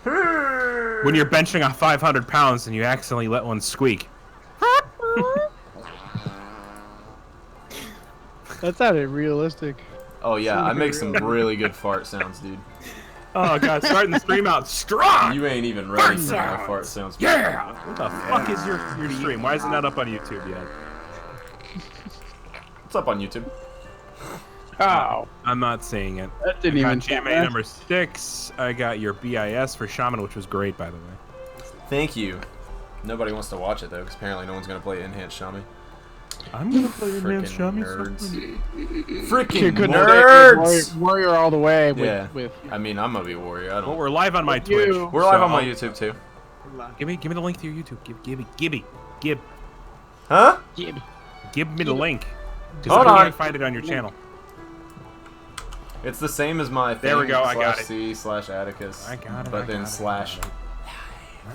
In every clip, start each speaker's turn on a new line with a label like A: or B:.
A: When you're benching a 500 pounds and you accidentally let one squeak.
B: That sounded realistic.
C: Oh yeah, I make some really good fart sounds, dude.
A: Oh god, starting the stream out strong!
C: You ain't even ready for my fart sounds.
A: Yeah! What the fuck is your stream? Why is it not up on YouTube yet?
C: What's up on YouTube?
B: Oh.
A: I'm not saying it.
B: That didn't even
A: GMA number 6. I got your BIS for Shaman, which was great, by the way.
C: Thank you. Nobody wants to watch it though, because apparently no one's gonna play Enhanced Shaman.
A: I'm gonna play Enhanced
C: Freaking
A: Shaman.
C: nerds. Freaking
B: Good
C: nerds!
B: Warrior all the way.
C: Yeah.
B: With
C: I mean, I'm gonna be a warrior. I don't.
A: Well, we're live on my Twitch.
C: We're live on my YouTube too.
A: Give me the link to your YouTube. Give.
C: Huh?
A: Give me the link.
C: Hold
A: I
C: on.
A: can't find it on your channel.
C: It's the same as my thing.
A: There we go, I got it.
C: /C/Atacas.
A: I got it.
C: But then slash.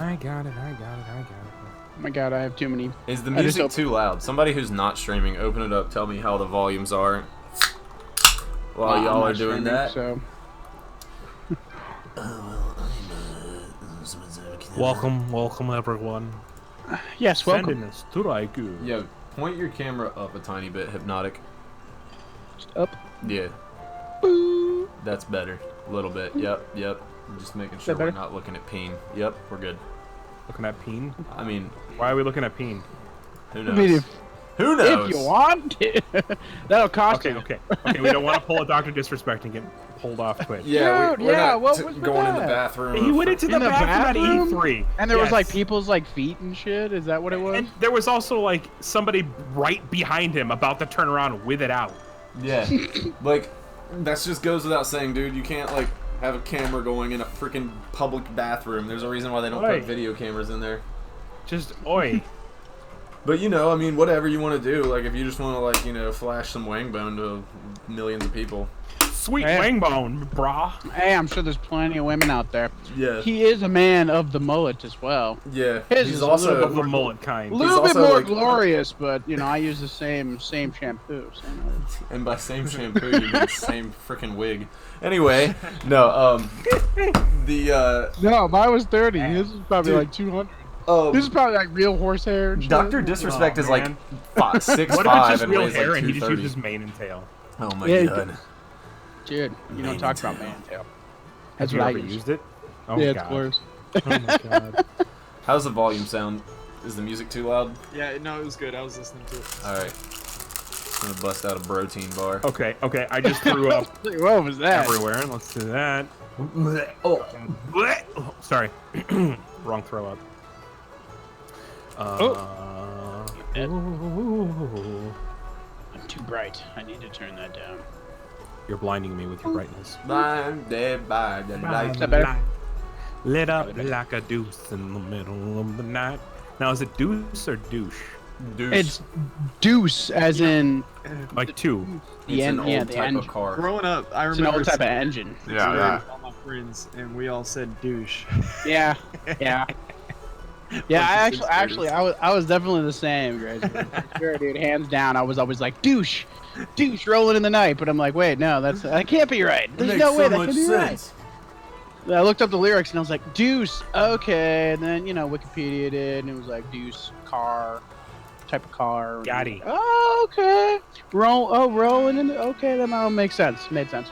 A: I got it.
B: Oh my god, I have too many.
C: Is the music too loud? Somebody who's not streaming, open it up. Tell me how the volumes are. While y'all are doing that.
B: So.
A: Welcome everyone.
B: Yes, welcome.
A: Sending us to Raikou.
C: Yeah, point your camera up a tiny bit, Hypnotic.
B: Just up.
C: Yeah.
B: Boo.
C: That's better. A little bit. Yep. Just making sure we're not looking at peen. Yep, we're good.
A: Looking at peen?
C: I mean,
A: Why are we looking at peen?
C: who
B: I
C: knows?
B: mean,
C: Who knows?
B: if you want, that'll cost you.
A: Okay. We don't want to pull a Dr. Disrespect and get pulled off Twitch.
C: Yeah,
B: Dude,
C: we're
B: yeah,
C: not
B: what was with
C: going in the
B: that?
C: bathroom.
A: He went into the
B: In the
A: bathroom at
B: bathroom?
A: E3.
B: And there was like
A: Yes.
B: people's like feet and shit. Is that what it was?
A: And there was also like somebody right behind him about to turn around with it out.
C: Yeah, like that just goes without saying, dude. You can't like have a camera going in a freaking public bathroom. There's a reason why they don't
A: Right.
C: put video cameras in there.
A: Just oi.
C: But you know, I mean, whatever you want to do. Like if you just want to like flash some wang bone to millions of people.
A: Sweet
B: Hey.
A: wang bone, brah.
B: Hey, I'm sure there's plenty of women out there.
C: Yeah.
B: He is a man of the mullet as well.
C: Yeah.
B: His
C: He's
B: is a
C: also
B: little
A: Of the mullet kind.
B: A little bit
C: also,
B: more
C: like-
B: glorious, but I use the same shampoo.
C: and by same shampoo you mean same freaking wig. Anyway, no,
B: No, mine was 30. His is probably
C: Dude.
B: like 200. This is probably like real horsehair. And shit.
C: Dr. Disrespect
A: Oh,
C: is like
A: man.
C: 6'5"
A: What if it's just
C: and
A: real
C: weighs
A: hair
C: like
A: and he just
C: 230.
A: uses mane and tail?
C: Oh my
B: Yeah,
C: god.
B: Dude, you don't talk about man tail. That's
A: Have you
B: what I
A: ever
B: use.
A: used it? Oh
B: Yeah,
A: god.
B: it's glorious.
A: Oh my god.
C: How's the volume sound? Is the music too loud?
D: Yeah, no, it was good. I was listening to it.
C: Alright. I'm gonna bust out a protein bar.
A: Okay. I just threw up
B: What was that?
A: everywhere. Let's do that. Oh, sorry. Wrong throw up.
B: I'm too bright. I need to turn that down.
A: You're blinding me with your brightness.
C: Blinded by the light.
B: Is that better?
A: Lit up like a deuce in the middle of the night. Now, is it deuce or douche?
C: Douche.
B: It's deuce, as in
A: Like two.
C: It's an old
B: the
C: type
B: engine.
C: of car.
D: Growing up, I
B: It's an
D: remember
B: old type of engine.
C: Yeah,
D: with all my friends, and we all said douche.
B: Yeah, yeah. Yeah, I was definitely the same, Grace. Sure, dude, hands down. I was always like douche, rolling in the night. But I'm like, wait, no, that can't be right. There's no way that can be right. I looked up the lyrics and I was like, deuce, okay. And then Wikipedia did, and it was like deuce, car, type of car.
A: Got it.
B: Oh, okay. Rolling in. Okay, that now makes sense. Made sense.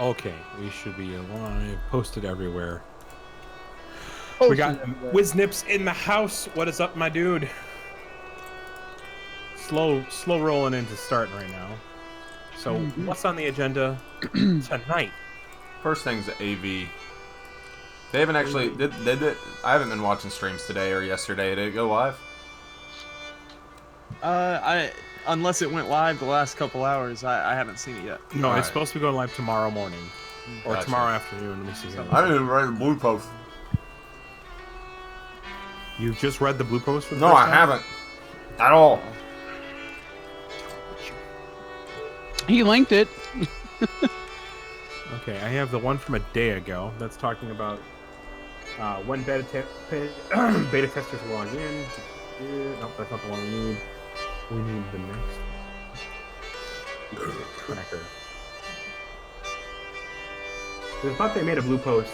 A: Okay, we should be alive. Posted everywhere.
B: Oh,
A: We got Wiznips in the house. What is up, my dude? Slow rolling into starting right now. So, what's on the agenda tonight?
C: First thing's the AV. They haven't actually. I haven't been watching streams today or yesterday. Did it go live?
D: Unless it went live the last couple hours, I haven't seen it yet.
A: No,
C: Alright.
A: it's supposed to be going live tomorrow morning. Or
C: Gotcha.
A: tomorrow afternoon. Let me see here.
C: I didn't even write the blue post.
A: You've just read the blue post for the
C: No,
A: first
C: I
A: time?
C: haven't. At all.
B: He linked it.
A: Okay, I have the one from a day ago that's talking about when beta testers log in. Nope, that's not the one we need. We need the next tracker. I thought they made a blue post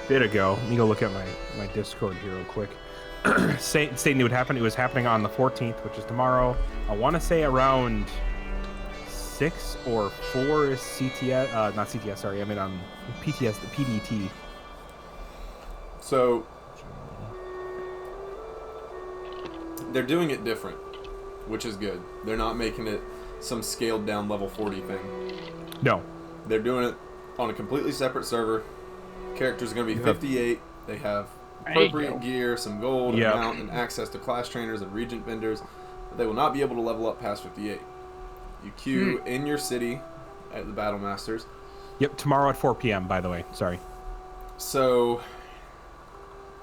A: a bit ago. Let me go look at my Discord here real quick. Stating it would happen. It was happening on the 14th, which is tomorrow. I want to say around 6 or 4 CTS, not CTS, sorry. I mean PTS, the PDT.
C: So they're doing it different, which is good. They're not making it some scaled down level 40 thing.
A: No.
C: They're doing it on a completely separate server. Characters are going to be 58. They have appropriate gear, some gold, a mount, and access to class trainers and regent vendors. But they will not be able to level up past 58. You queue in your city at the Battle Masters.
A: Yep, tomorrow at 4 p.m., by the way. Sorry.
C: So...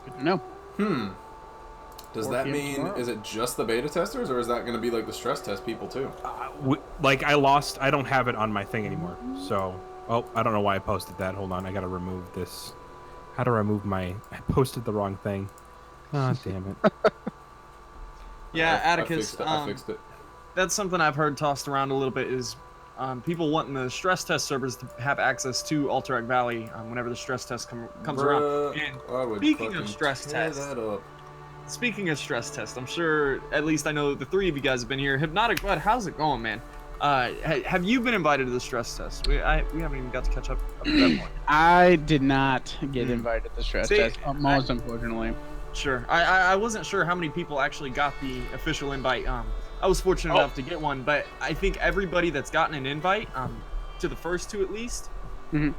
B: Good to know.
C: Does that mean, is it just the beta testers, or is that going to be like the stress test people too?
A: Like, I don't have it on my thing anymore. So, oh, I don't know why I posted that. Hold on, I got to remove this. How to remove I posted the wrong thing. Oh, damn it.
D: Yeah, Atacas,
C: I fixed it.
D: That's something I've heard tossed around a little bit is people wanting the stress test servers to have access to Alterac Valley whenever the stress test comes around. And speaking of stress test, I'm sure, at least I know the 3 of you guys have been here. HypnoticBud, how's it going, man? Have you been invited to the stress test? We haven't even got to catch up to that point.
B: I did not get invited to the stress test, most unfortunately.
D: Sure. I wasn't sure how many people actually got the official invite. I was fortunate enough to get one, but I think everybody that's gotten an invite, to the first 2 at least,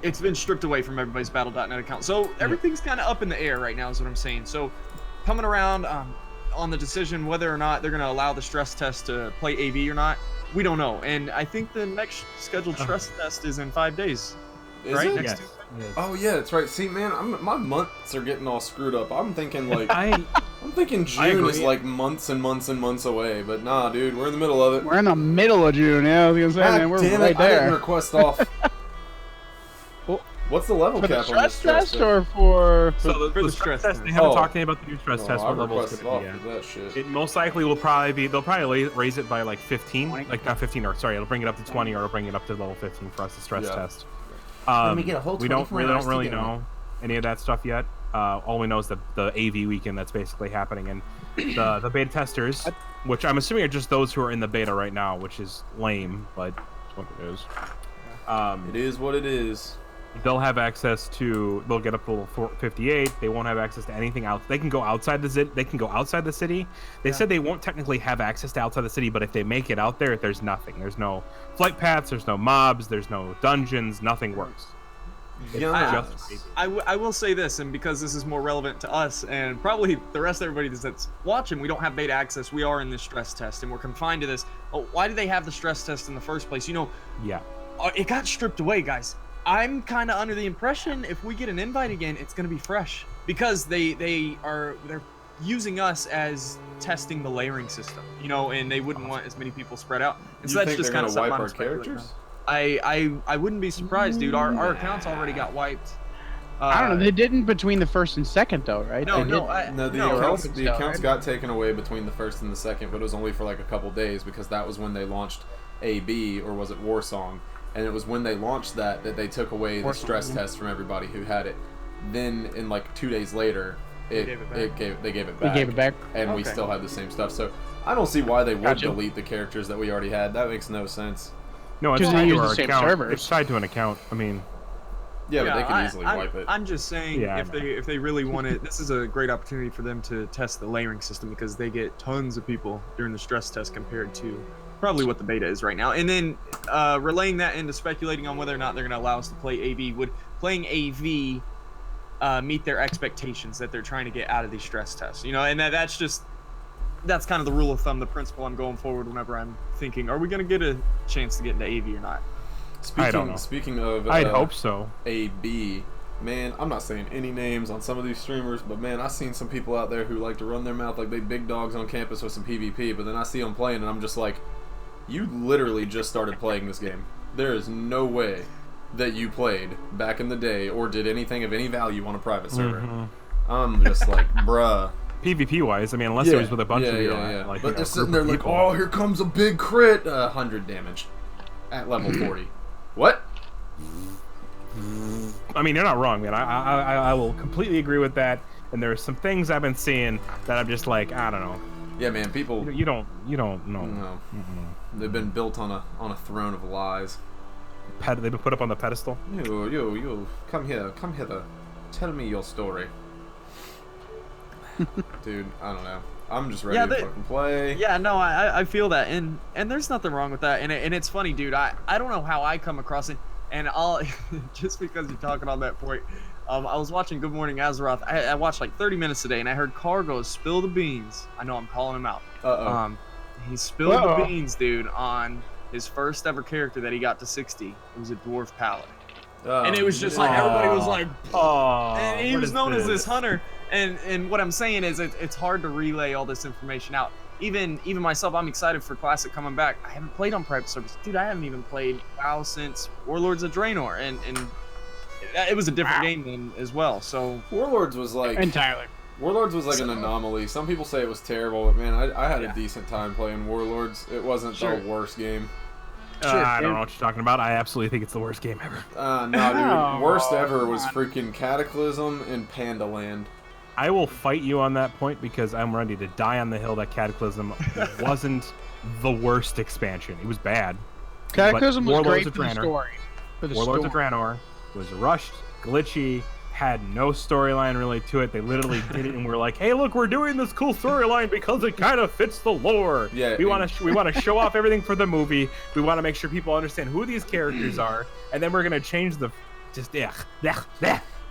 D: it's been stripped away from everybody's Battle.net account. So everything's kind of up in the air right now is what I'm saying. So coming around on the decision whether or not they're going to allow the stress test to play AV or not, we don't know. And I think the next scheduled stress test is in 5 days.
C: Is
D: right?
C: It?
D: Next
A: Yes.
C: Oh yeah, that's right. See, man, my months are getting all screwed up. I'm thinking like I'm thinking June is like months and months and months away, but nah, dude, we're in the middle of it.
B: We're in the middle of June. Yeah, I was gonna say, man, we're right
C: I
B: there.
C: didn't request off. What's the level
B: For
C: cap
B: the
C: on this
B: stress
C: stress
B: test or for
A: So the stress test, they haven't talked to me about the new stress test. What level it's
C: requested
A: going
C: off
A: to be
C: for
A: at.
C: that shit.
A: It most likely will probably be, they'll probably raise it by like 15,
B: 20?
A: like not 15, or sorry, it'll bring it up to 20 or it'll bring it up to level 15 for us to stress test.
E: Let me get a whole
A: We don't
E: 24 hours to
A: really
E: get one.
A: know any of that stuff yet. All we know is the AV weekend that's basically happening, and the beta testers, which I'm assuming are just those who are in the beta right now, which is lame, but it's what it is.
C: It is what it is.
A: They'll have access to. They'll get up to level 58. They won't have access to anything else. They can go outside the city. They can go outside the city. They said they won't technically have access to outside the city, but if they make it out there, there's nothing. There's no flight paths. There's no mobs. There's no dungeons. Nothing works.
D: I will say this, and because this is more relevant to us and probably the rest of everybody that's watching, we don't have beta access. We are in this stress test, and we're confined to this. Oh, why do they have the stress test in the first place? You know, it got stripped away, guys. I'm kind of under the impression if we get an invite again, it's going to be fresh because they're using us as testing the layering system, you know, and they wouldn't want as many people spread out. And so that's just kind of
C: wipe
D: something
C: our
D: I'm speculating
C: characters.
D: on. I wouldn't be surprised, dude. Our accounts already got wiped.
B: I don't know. They didn't between the first and second, though, right?
D: No,
C: The accounts got taken away between the first and the second, but it was only for like a couple days because that was when they launched AB, or was it Warsong? And it was when they launched that they took away the stress test from everybody who had it. Then, in like 2 days later, they gave it back. And we still had the same stuff. So I don't see why they would delete the characters that we already had. That makes no sense.
A: No, it's
B: Because
A: tied
B: they
A: to
B: use
A: our
B: the same
A: account.
B: servers.
A: It's tied to an account. I mean,
C: yeah, but they could easily wipe it.
D: I'm just saying,
A: Yeah,
D: if they really want it, this is a great opportunity for them to test the layering system because they get tons of people during the stress test compared to probably what the beta is right now. And then relaying that into speculating on whether or not they're going to allow us to play AV. Would playing AV meet their expectations that they're trying to get out of these stress tests? You know, and that's kind of the rule of thumb, the principle I'm going forward whenever I'm thinking, are we going to get a chance to get into AV or not?
A: I don't know.
C: Speaking of
A: I'd hope so.
C: AB, man, I'm not saying any names on some of these streamers, but man, I've seen some people out there who like to run their mouth like they big dogs on campus with some PvP, but then I see them playing and I'm just like, you literally just started playing this game. There is no way that you played back in the day or did anything of any value on a private server. I'm just like, bruh.
A: PvP wise, I mean, unless it was with a bunch of you, like,
C: but they're sitting there like, oh, here comes a big crit, 100 damage at level 40. What?
A: I mean, you're not wrong, man. I will completely agree with that. And there's some things I've been seeing that I'm just like, I don't know.
C: Yeah, man. People.
A: You don't know.
C: No. They've been built on a throne of lies.
A: They've been put up on the pedestal.
C: You. Come hither. Tell me your story. Dude, I don't know. I'm just ready to fucking play.
D: Yeah, no, I feel that, and there's nothing wrong with that, and it's funny, dude. I don't know how I come across it, and I'll just because you're talking on that point. I was watching Good Morning Azeroth. I watched like 30 minutes today, and I heard Cargo spill the beans. I know I'm calling him out. He spilled the beans, dude, on his first ever character that he got to 60. It was a dwarf paladin, and it was just like everybody was like, and he was known as this hunter. And what I'm saying is it's hard to relay all this information out. Even myself, I'm excited for Classic coming back. I haven't played on private servers. Dude, I haven't even played WoW since Warlords of Draenor. And it was a different game then as well. So
C: Warlords was like...
B: Entirely.
C: Warlords was like an anomaly. Some people say it was terrible, but man, I had a decent time playing Warlords. It wasn't the worst game.
A: I don't know what you're talking about. I absolutely think it's the worst game ever.
C: No, dude. Worst ever was freaking Cataclysm and Pandaland.
A: I will fight you on that point because I'm ready to die on the hill that Cataclysm wasn't the worst expansion. It was bad.
B: Cataclysm was great for the story.
A: Warlords of Draenor was rushed, glitchy, had no storyline really to it. They literally did it and we're like, hey, look, we're doing this cool storyline because it kind of fits the lore. Yeah, we want to show off everything for the movie. We want to make sure people understand who these characters are, and then we're gonna change the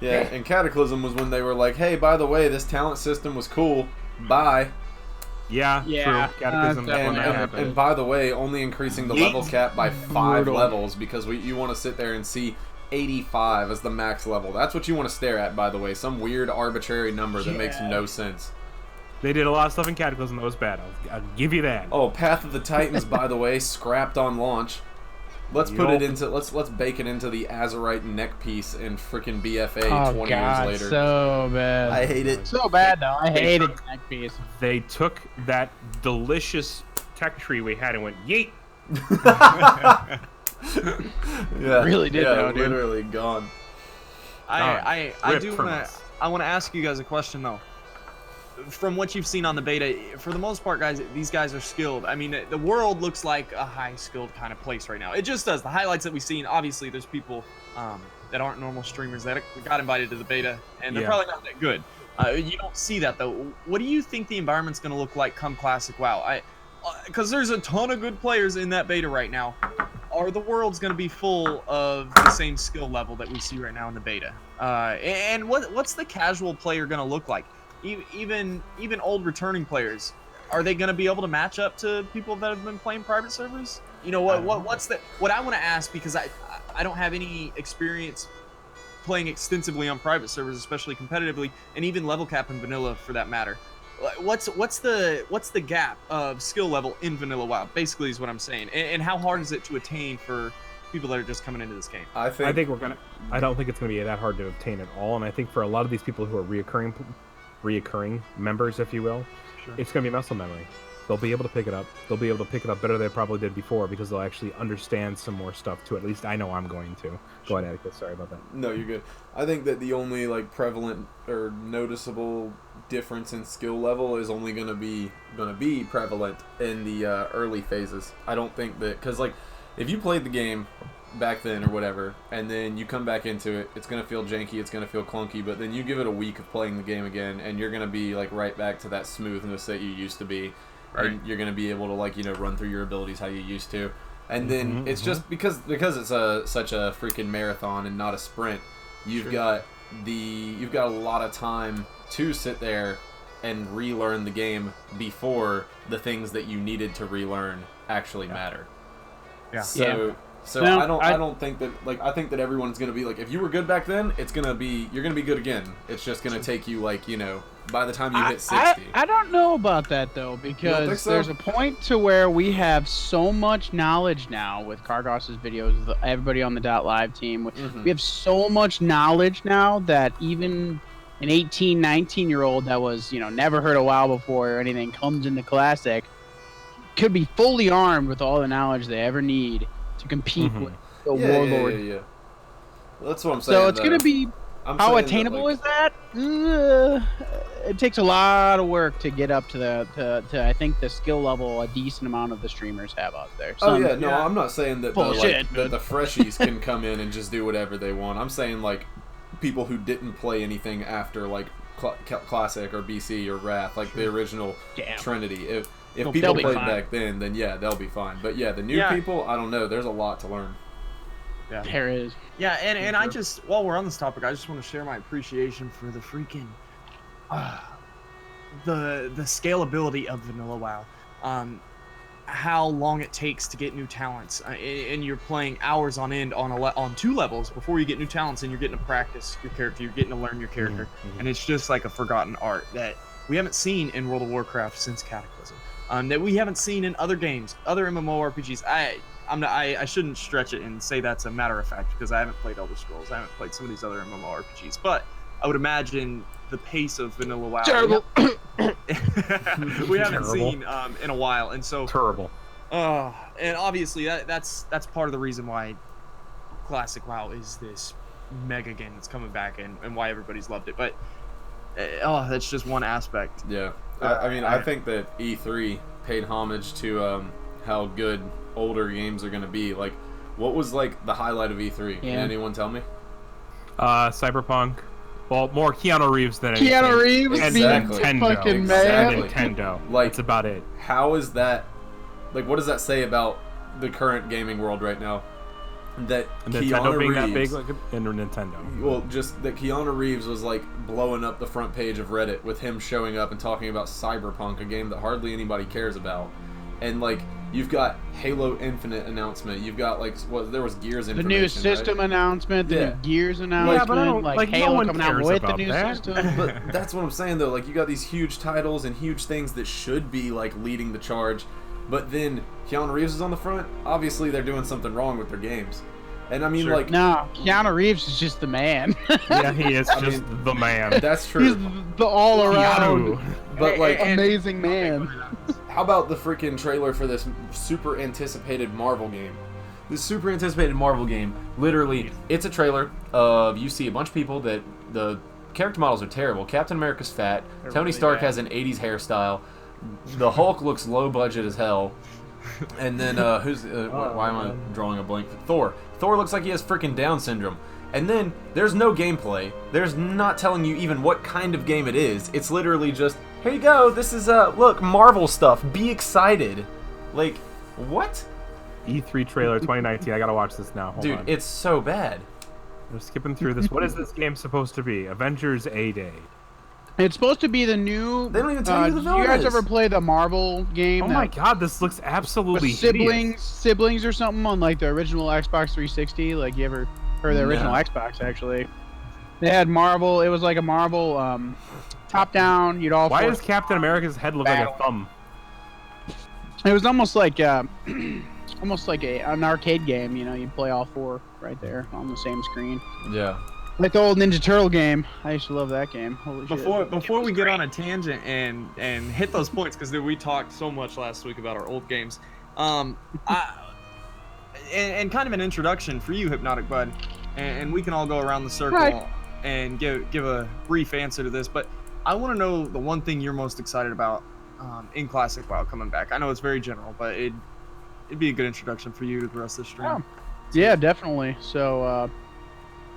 C: Yeah, and Cataclysm was when they were like, hey, by the way, this talent system was cool. Bye.
A: Yeah, true. Cataclysm
C: and by the way, only increasing the level cap by 5 levels because you want to sit there and see 85 as the max level. That's what you want to stare at, by the way. Some weird arbitrary number that makes no sense.
A: They did a lot of stuff in Cataclysm that was bad. I'll give you that.
C: Oh, Path of the Titans, by the way, scrapped on launch. Let's put it into let's bake it into the Azerite neck piece in freaking BFA 20 years later.
B: So bad.
C: I hate it.
B: So bad though. I hated neck piece.
A: They took that delicious tech tree we had and went yeet.
C: Yeah,
B: really did though, dude.
C: Literally gone.
D: I want to ask you guys a question though. From what you've seen on the beta, for the most part, guys, these guys are skilled. I mean, the world looks like a high-skilled kind of place right now. It just does. The highlights that we've seen, obviously, there's people that aren't normal streamers that got invited to the beta, and they're probably not that good. You don't see that, though. What do you think the environment's going to look like come Classic WoW? Because there's a ton of good players in that beta right now. Are the worlds going to be full of the same skill level that we see right now in the beta? And what's the casual player going to look like? Even old returning players, are they going to be able to match up to people that have been playing private servers? You know what I want to ask, because I don't have any experience playing extensively on private servers, especially competitively, and even level cap in vanilla for that matter. What's the gap of skill level in vanilla WoW? Basically, is what I'm saying, and how hard is it to attain for people that are just coming into this game?
A: I don't think it's gonna be that hard to obtain at all, and I think for a lot of these people who are reoccurring members, if you will, it's going to be muscle memory. They'll be able to pick it up. They'll be able to pick it up better than they probably did before because they'll actually understand some more stuff too. At least I know I'm going to. Go ahead, Atticus. Sorry about that.
C: No, you're good. I think that the only prevalent or noticeable difference in skill level is only going to be prevalent in the early phases. I don't think that, because if you played the game back then or whatever, and then you come back into it, it's going to feel janky, it's going to feel clunky, but then you give it a week of playing the game again, and you're going to be right back to that smoothness that you used to be, and you're going to be able to run through your abilities how you used to, and then it's just because it's such a freaking marathon and not a sprint. You've got a lot of time to sit there and relearn the game before the things that you needed to relearn actually matter. So I don't think that I think that everyone's gonna be if you were good back then, you're gonna be good again. It's just gonna take you by the time you hit 60.
B: I don't know about that though, because there's a point to where we have so much knowledge now with Kargos's videos, everybody on the .live team. We have so much knowledge now that even an 18, 19-year-old that was never heard of WoW before or anything comes into Classic, could be fully armed with all the knowledge they ever need to compete with the Warlord.
C: That's what I'm saying.
B: So it's going to be, how attainable is that? It takes a lot of work to get up to I think the skill level a decent amount of the streamers have out there.
C: I'm not saying that
B: Bullshit,
C: the freshies can come in and just do whatever they want. I'm saying like people who didn't play anything after like Classic or BC or Wrath, like the original Trinity. If people played back then yeah, they'll be fine. But yeah, the new people, I don't know. There's a lot to learn.
D: Yeah.
B: There is.
D: Yeah, and I just, while we're on this topic, I just want to share my appreciation for the freaking, the scalability of Vanilla WoW. How long it takes to get new talents, and you're playing hours on end on 2 levels before you get new talents, and you're getting to practice your character, you're getting to learn your character, and it's just like a forgotten art that we haven't seen in World of Warcraft since Cataclysm, that we haven't seen in other games, other MMORPGs. I shouldn't stretch it and say that's a matter of fact because I haven't played Elder Scrolls, I haven't played some of these other MMORPGs, but I would imagine the pace of Vanilla WoW.
B: Terrible.
D: We haven't seen in a while, and so
A: terrible.
D: And obviously that's part of the reason why Classic WoW is this mega game that's coming back, and why everybody's loved it. But that's just one aspect.
C: Yeah, I think that E3 paid homage to how good older games are going to be. Like, what was like the highlight of E3? Can anyone tell me?
A: Cyberpunk. Well, more Keanu Reeves than anything.
B: Keanu Reeves,
A: and
B: Nintendo.
A: Fucking man. And Nintendo. Like, that's about it.
C: How is that? Like, what does that say about the current gaming world right now? That
A: Nintendo
C: Keanu
A: being
C: Reeves,
A: that big, like, in Nintendo.
C: Well, just that Keanu Reeves was like blowing up the front page of Reddit with him showing up and talking about Cyberpunk, a game that hardly anybody cares about, and like. You've got Halo Infinite announcement. You've got like there was Gears information.
B: The new system announcement. The new Gears announcement.
A: Yeah, but I don't, like
B: Halo
A: no one
B: coming
A: cares
B: out with
A: about
B: the new system.
C: But that's what I'm saying though. Like you got these huge titles and huge things that should be like leading the charge, but then Keanu Reeves is on the front. Obviously, they're doing something wrong with their games. And I mean, like,
B: no, Keanu Reeves is just the man.
A: Yeah, he is just the man.
C: That's true.
B: He's the all-around,
C: but like
B: amazing man.
C: How about the freaking trailer for this super anticipated Marvel game? This super anticipated Marvel game, literally, it's a trailer of you see a bunch of people that the character models are terrible. Captain America's fat.
B: They're
C: Tony
B: really
C: Stark
B: bad.
C: has an 80s hairstyle. The Hulk looks low budget as hell. And then why am I drawing a blank? Thor looks like he has freaking Down syndrome. And then there's no gameplay. There's not telling you even what kind of game it is. It's literally just, here you go, this is look, Marvel stuff. Be excited. Like, what?
A: E3 trailer 2019. I gotta watch this now. Hold on.
C: It's so bad.
A: We're skipping through this. What is this game supposed to be? Avengers A-Day.
B: It's supposed to be the new.
C: They don't even tell you the villain.
B: You guys ever play the Marvel game?
A: Oh my god, this looks absolutely
B: siblings or something on like the original Xbox 360. Like you ever heard the original Xbox? Actually, they had Marvel. It was like a Marvel top down. You'd all.
A: Why does Captain America's head look like a thumb?
B: It was almost like an arcade game. You know, you'd play all 4 right there on the same screen.
C: Yeah.
B: Like the old Ninja Turtle game. I used to love that game. Holy shit.
D: Before we get on a tangent and hit those points, because we talked so much last week about our old games, and kind of an introduction for you, HypnoticBud, and we can all go around the circle and give a brief answer to this, but I want to know the one thing you're most excited about in Classic WoW coming back. I know it's very general, but it'd be a good introduction for you to the rest of the stream.
B: Yeah, definitely. So,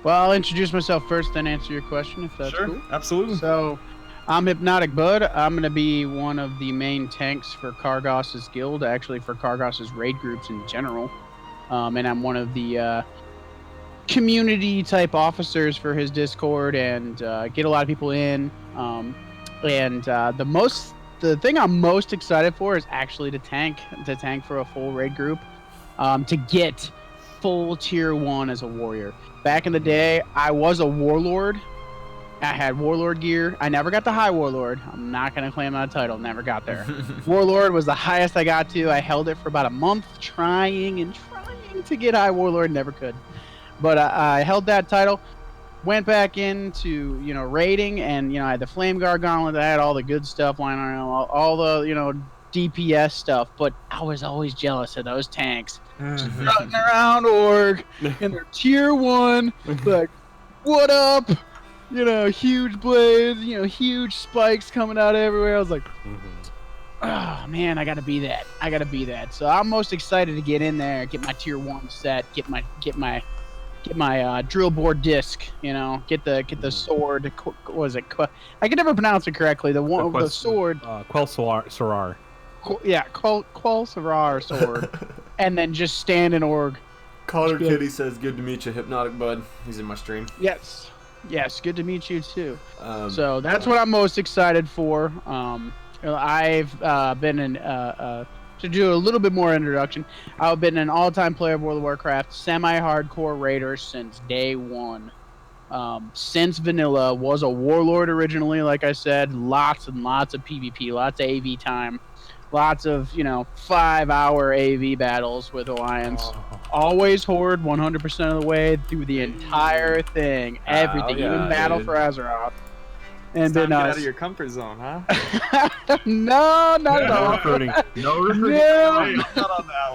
B: well, I'll introduce myself first, then answer your question, if that's cool.
D: Absolutely.
B: So, I'm HypnoticBud. I'm going to be one of the main tanks for Kargos's guild, actually for Kargos's raid groups in general. And I'm one of the community-type officers for his Discord and get a lot of people in. The thing I'm most excited for is actually to tank for a full raid group, to get full tier 1 as a warrior. Back in the day, I was a warlord. I had warlord gear. I never got the high warlord. I'm not going to claim that title. Never got there. Warlord was the highest I got to. I held it for about a month, trying to get high warlord. Never could. But I held that title. Went back into, raiding, and, I had the Flame Guard Gauntlet. I had all the good stuff lying around, all the, DPS stuff. But I was always jealous of those tanks strutting around org in their tier 1, like, what up? You know, huge blades, you know, huge spikes coming out everywhere. I was like, oh man, I gotta be that. I gotta be that. So I'm most excited to get in there, get my tier 1 set, get my drill bore disc. You know, get the sword. What was it? I can never pronounce it correctly. The sword.
A: Quell Sorar.
B: Quell Sorar sword, and then just stand in org.
C: Connor Kitty says, "Good to meet you, HypnoticBud." He's in my stream.
B: Yes, good to meet you too. So that's what I'm most excited for. I've been in to do a little bit more introduction. I've been an all-time player of World of Warcraft, semi-hardcore raider since day one. Since vanilla, was a warlord originally, like I said. Lots and lots of PvP, lots of AV time, lots of 5-hour AV battles with Alliance. Always horde 100% of the way through the entire thing, everything, even battle for Azeroth. And
D: then get out of your comfort zone, huh?
B: No, not at all.
A: No recruiting.
D: I'm not on that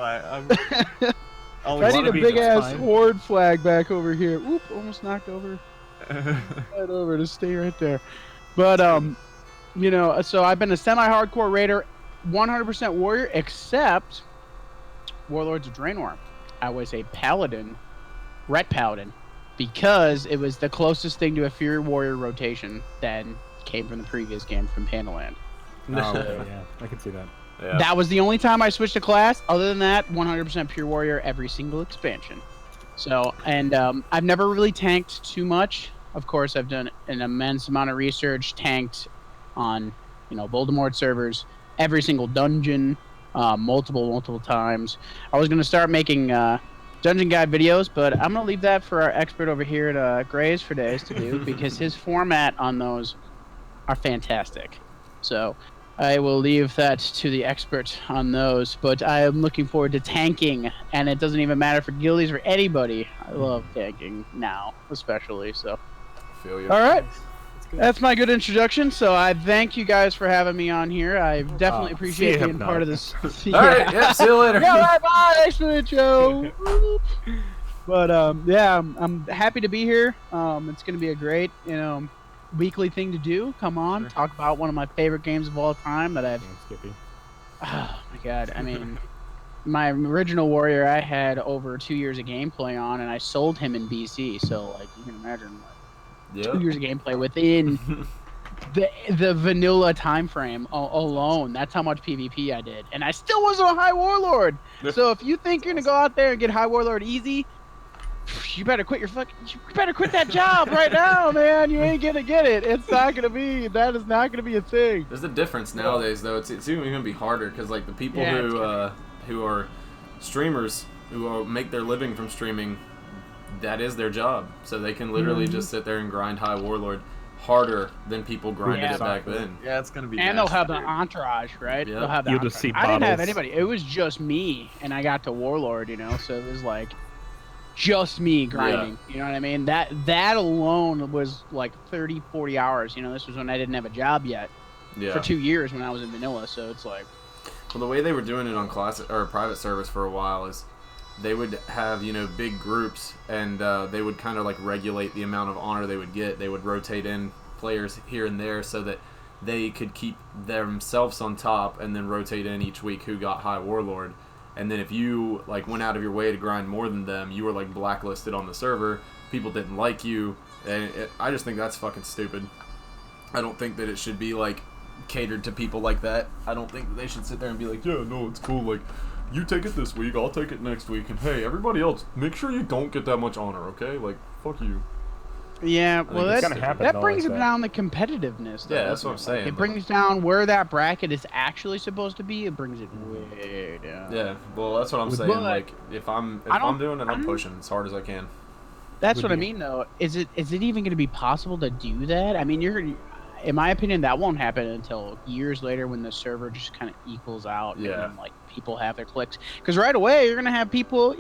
D: way.
B: I need a big ass horde flag back over here. Oop, almost knocked over. Right over to stay right there. But so I've been a semi-hardcore raider, 100% warrior, except Warlords of Draenor. I was a paladin, ret paladin, because it was the closest thing to a Fury Warrior rotation that came from the previous game from Pandaland.
A: Yeah, I can see that.
C: Yeah.
B: That was the only time I switched a class. Other than that, 100% pure warrior every single expansion. So, and I've never really tanked too much. Of course, I've done an immense amount of research, tanked on, Voldemort servers, every single dungeon, multiple times. I was going to start making dungeon guide videos, but I'm going to leave that for our expert over here at GraysForDays to do, because his format on those are fantastic. So I will leave that to the expert on those, but I am looking forward to tanking, and it doesn't even matter for guildies or anybody. I love tanking now, especially, so.
C: I feel you.
B: All right. That's my good introduction, so I thank you guys for having me on here. I definitely appreciate being part of this.
C: All right, yeah, see you later.
B: Yeah, bye, thanks for the show. But, I'm happy to be here. It's going to be a great, weekly thing to do. Come on, talk about one of my favorite games of all time that I've.
A: Skippy.
B: Oh my god! I mean, my original warrior I had over 2 years of gameplay on, and I sold him in BC. So like you can imagine, 2 years of gameplay within the vanilla time frame alone. That's how much PvP I did, and I still wasn't a high warlord. So if you think you're gonna go out there and get high warlord easy, you better quit that job right now, man. You ain't gonna get it. That is not gonna be a thing.
C: There's a difference nowadays, though. It's even gonna be harder because like the people who are streamers who make their living from streaming, that is their job. So they can literally just sit there and grind high warlord harder than people grinded it back then.
D: Yeah, it's gonna be.
B: And they'll have the entourage, right?
C: Yeah.
B: They'll have the
A: You'll
B: entourage.
A: just see
B: I didn't have
A: bottles.
B: anybody. It was just me, and I got to warlord. So it was like. Just me grinding, you know what I mean? That alone was like 30, 40 hours. This was when I didn't have a job yet.
C: Yeah.
B: For 2 years when I was in vanilla, so it's like.
C: Well, the way they were doing it on classic or private service for a while is they would have big groups, and they would kind of like regulate the amount of honor they would get. They would rotate in players here and there so that they could keep themselves on top, and then rotate in each week who got high warlord. And then if you like went out of your way to grind more than them, you were like blacklisted on the server. People didn't like you, and I just think that's fucking stupid. I don't think that it should be like catered to people like that. I don't think that they should sit there and be like, yeah, no, it's cool. Like, you take it this week, I'll take it next week, and hey, everybody else, make sure you don't get that much honor, okay? Like, fuck you.
B: Yeah, well, that brings
A: like
B: down the competitiveness. Though,
C: yeah, that's what I'm saying.
B: It brings down where that bracket is actually supposed to be. It brings it way down.
C: Yeah, well, that's what I'm saying. Like, if I'm doing it, I'm pushing as hard as I can.
B: That's what I mean, though. Is it even going to be possible to do that? I mean, in my opinion, that won't happen until years later when the server just kind of equals out.
C: Yeah.
B: And like people have their clicks, because right away you're going to have people,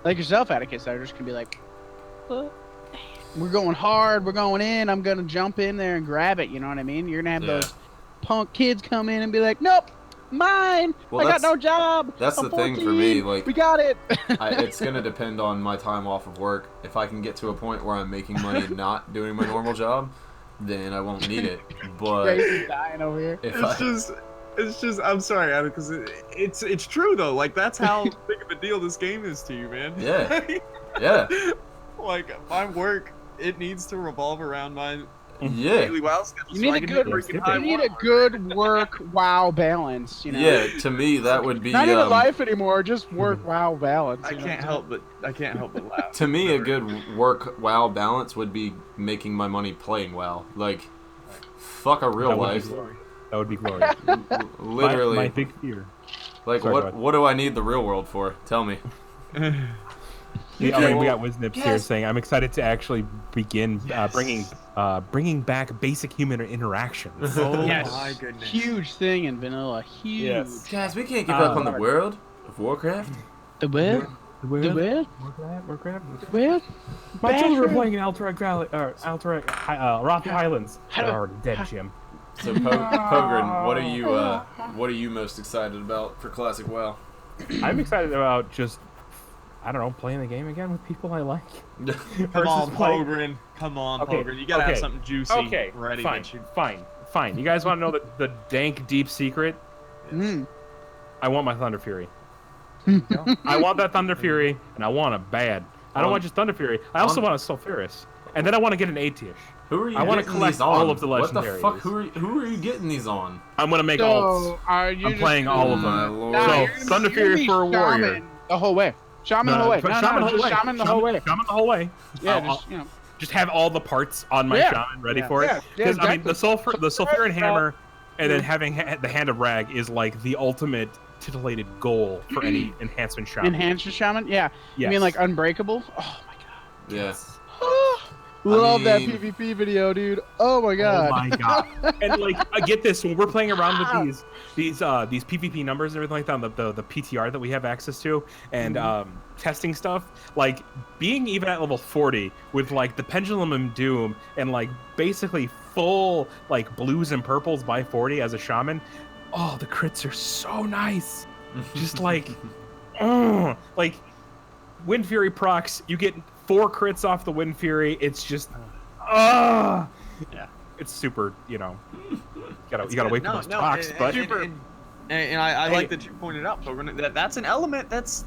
B: like yourself, Atacas, that are just going to be like, we're going hard, we're going in, I'm going to jump in there and grab it, you know what I mean? You're going to have those punk kids come in and be like, nope, Mine.
C: Well,
B: I got no job.
C: That's
B: I'm
C: the thing
B: 14.
C: for me. Like,
B: we got it.
C: it's gonna depend on my time off of work. If I can get to a point where I'm making money not doing my normal job, then I won't need it. But
B: Grace dying over here.
D: It's just. I'm sorry, Adam, because it's true though. Like that's how big of a deal this game is to you, man.
C: Yeah. Yeah.
D: Like my work, it needs to revolve around my daily WoW schedule.
B: You need a good work WoW balance. You know.
C: Yeah. To me, that would be
B: not even life anymore. Just work WoW balance.
D: I can't help but laugh.
C: To me, a good work WoW balance would be making my money playing WoW. Like, fuck a real life.
A: That would be glorious.
C: Literally.
A: My big fear.
C: Like,
A: sorry,
C: what do I need the real world for? Tell me.
A: We got Wisnips here saying, "I'm excited to actually begin bringing back basic human interactions."
D: Oh
B: yes.
D: my goodness!
B: Huge thing in vanilla. Huge.
A: Yes.
C: Guys, we can't give up on the world of Warcraft.
B: The what? The what?
A: Warcraft.
B: What?
A: My children were playing in Rocky Highlands. They're already dead, Jim.
C: So, Pohgren, what are you most excited about for Classic WoW?
A: I'm excited about just, I don't know, playing the game again with people I like.
D: Come on, Pohgren. Come on, Pohgren. You gotta have something juicy ready.
A: Fine. You guys want to know the dank, deep secret?
B: Mm.
A: I want my Thunder Fury. I want that Thunder Fury, and I want it bad. I don't want just Thunder Fury. I also want a Sulfuris. And then I want to get an AT-ish.
C: Who are you
A: I want to collect all of the legendaries.
C: What the fuck? Who are you getting these on?
A: I'm going to make alts. I'm playing all of them. So, Thunder Fury for a warrior.
B: The whole way. Shaman the whole way.
A: Shaman the whole way. Shaman the whole way.
B: Yeah,
A: just have all the parts on my Shaman ready for it. Because, I mean, the Sulfuran Hammer and then having the Hand of Rag is like the ultimate titillated goal for any enhancement Shaman.
B: Enhancement Shaman? Yeah. You mean like Unbreakable? Oh my god.
C: Yes.
B: Love that PvP video, dude. Oh my god.
A: Oh my god. And like, I get this when we're playing around with these PvP numbers and everything like that, the PTR that we have access to, and testing stuff. Like being even at level 40 with like the Pendulum and Doom and like basically full like blues and purples by 40 as a shaman. Oh, the crits are so nice. Just like, like Wind Fury procs, you get 4 crits off the Wind Fury. It's just, yeah, it's super. You gotta wait for those procs. But
D: and I like that you pointed out, Pohgren, that's an element that's.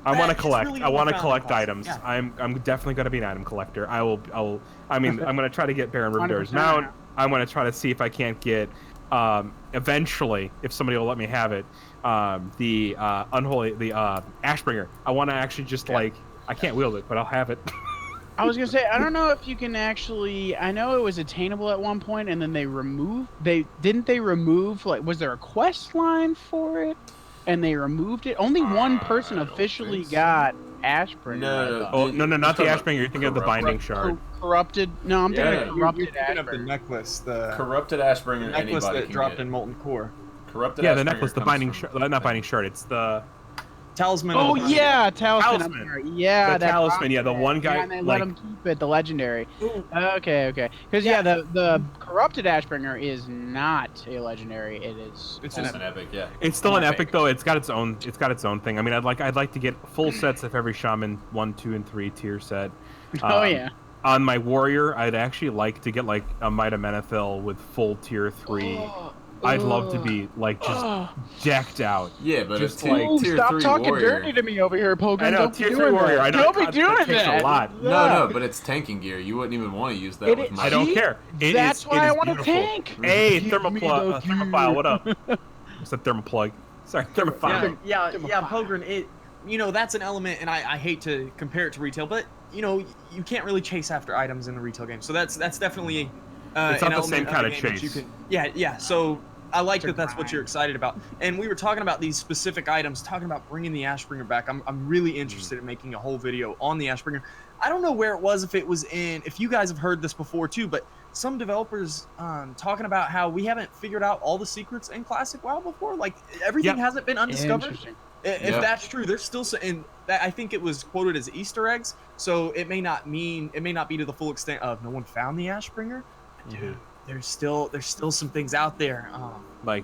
A: I want to collect.
D: Really
A: I want to collect
D: awesome.
A: items.
D: Yeah.
A: I'm definitely gonna be an item collector. I mean, I'm gonna try to get Baron Rubendar's mount. I'm gonna try to see if I can't get, eventually, if somebody will let me have it, the Ashbringer. I want to actually just like. I can't wield it, but I'll have it.
B: I was gonna say, I don't know if you can actually. I know it was attainable at one point, and then they remove. They remove like? Was there a quest line for it? And they removed it. Only one person officially got Ashbringer.
C: No,
A: not the Ashbringer. You're thinking of the Binding Shard.
B: Corrupted. No, I'm thinking of Corrupted Ashbringer.
D: The necklace, the
C: Corrupted Ashbringer.
D: necklace
C: Anybody
D: that
C: can
D: dropped
C: get.
D: in Molten Core.
C: Corrupted.
A: Yeah,
C: Ashbringer
A: the necklace, the Binding Shard. Not Binding Shard. It's the
D: Talisman.
B: Oh yeah, Talisman. Yeah,
A: the Talisman. Yeah, the one guy.
B: Yeah, and they let him keep it, the legendary. Okay. Because the Corrupted Ashbringer is not a legendary.
C: It's an epic. Yeah.
A: It's still an epic though. It's got its own thing. I mean, I'd like to get full sets of every Shaman 1, 2, and 3 tier set. On my warrior, I'd actually like to get like a Might of Menethil with full tier 3. I'd love to be like just decked out.
C: Yeah, but
A: just
C: like tier
B: stop
C: 3
B: talking
C: warrior.
B: dirty to me over here, Pohgren.
A: I know, tier 3 warrior. I know.
B: Don't be doing
A: that. A lot.
C: No, but it's tanking gear. You wouldn't even want to use that with
A: I don't care.
B: That's why I want to tank.
A: Hey, Thermopile, what up? What's that Thermoplug? Sorry, Thermopile.
D: Yeah, Pohgren. That's an element, and I hate to compare it to retail, but you can't really chase after items in the retail game. So that's definitely
A: it's
D: an
A: not the same kind of chase.
D: Yeah. So I like that's what you're excited about. And we were talking about these specific items, talking about bringing the Ashbringer back. I'm really interested in making a whole video on the Ashbringer. I don't know where it was, if you guys have heard this before too, but some developers talking about how we haven't figured out all the secrets in Classic WoW before. Like everything hasn't been undiscovered. If that's true, there's still and I think it was quoted as Easter eggs, so it may not be to the full extent of no one found the Ashbringer. Dude, there's still some things out there.
A: Like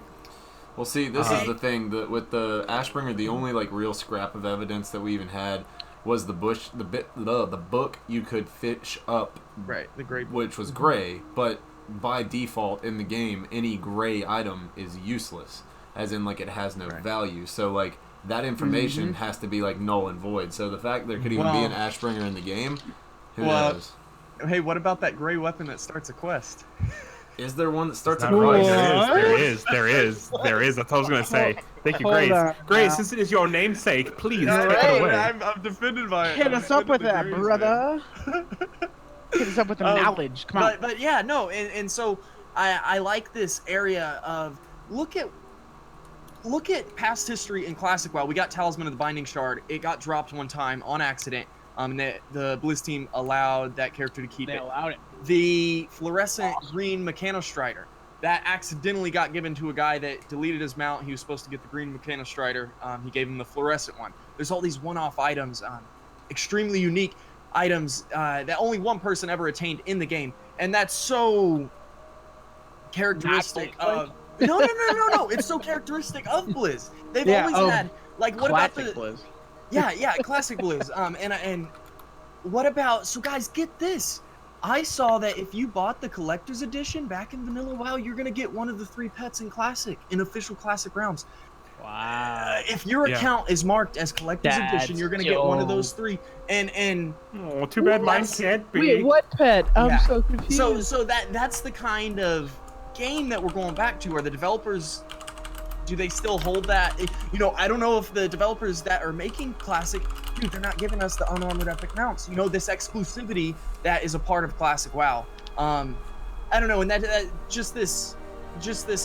C: Well, see, this is the thing that with the Ashbringer, the only like real scrap of evidence that we even had was the book you could fish up,
D: right? The gray,
C: which was gray, but by default in the game, any gray item is useless, as in like it has no value. So like that information has to be like null and void. So the fact there could even be an Ashbringer in the game, who knows?
D: Hey, what about that gray weapon that starts a quest?
C: Is there one that starts a
A: Right.
C: quest?
A: There is. That's what I was gonna say. Thank you, Grace. Grace, since it is your namesake, please take it away.
D: I'm defended by it.
B: Hit us up with that, brother. Hit us up with the knowledge. Come on.
D: But yeah, no, and so I like this area of look at past history in Classic WoW. We got Talisman of the Binding Shard. It got dropped one time on accident. And the Blizz team allowed that character to keep it.
B: They allowed it.
D: The fluorescent green Mechanostrider that accidentally got given to a guy that deleted his mount. He was supposed to get the green Mechanostrider. He gave him the fluorescent one. There's all these one-off items, extremely unique items that only one person ever attained in the game, and that's so characteristic of. No. It's so characteristic of Blizz. They've always had like what about the
B: Blizz?
D: Yeah, classic Blizz. And what about, so guys, get this. I saw that if you bought the collector's edition back in Vanilla WoW, you're gonna get one of the 3 pets in Classic, in official Classic realms.
B: Wow.
D: If your account is marked as collector's edition, you're gonna get one of those 3. And
A: oh, too bad mine can't be.
B: Wait, what pet? I'm so confused.
D: So that's the kind of game that we're going back to. Are the developers, do they still hold that? You know, I don't know if the developers that are making Classic, dude, they're not giving us the unarmored epic mounts. You know, this exclusivity that is a part of Classic WoW. I don't know, and that just this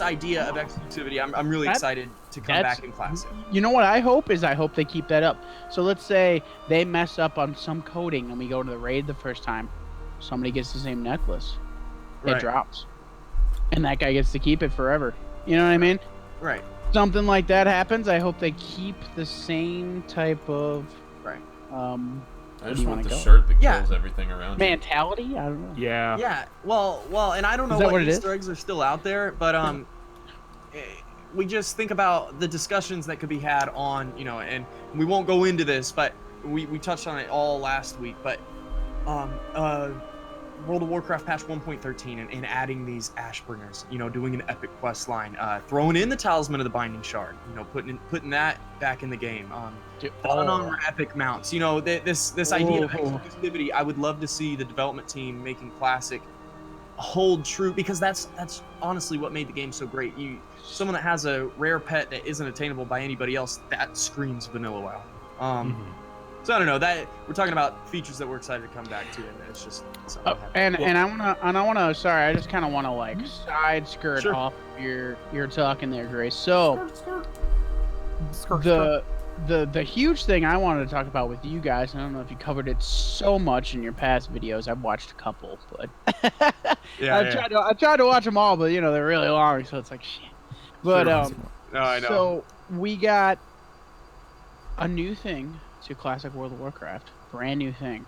D: idea of exclusivity, I'm really excited to come back in Classic.
B: You know what I hope is, I hope they keep that up. So let's say they mess up on some coding and we go to the raid the first time. Somebody gets the same necklace. It drops. And that guy gets to keep it forever. You know what I mean?
D: Right.
B: Something like that happens. I hope they keep the same type of
C: I just want the shirt that kills everything around
B: mentality. I don't know.
A: Yeah.
D: Yeah. Well, and I don't know what Easter eggs are still out there, but we just think about the discussions that could be had on, you know, and we won't go into this, but we touched on it all last week, but World of Warcraft patch 1.13 and adding these Ashbringers, you know, doing an epic quest line, throwing in the Talisman of the Binding Shard, you know, putting that back in the game, on epic mounts, you know, this idea of exclusivity. I would love to see the development team making Classic hold true, because that's honestly what made the game so great. Someone that has a rare pet that isn't attainable by anybody else, that screams Vanilla WoW. So I don't know, that we're talking about features that we're excited to come back to, and it's just
B: and I wanna sorry, I just kind of want to like side skirt off your talking there, Grace. So the huge thing I wanted to talk about with you guys, I don't know if you covered it so much in your past videos. I've watched a couple, but I tried to watch them all, but you know they're really long, so it's like shit. But
D: I know.
B: So we got a new thing to Classic World of Warcraft, brand new thing.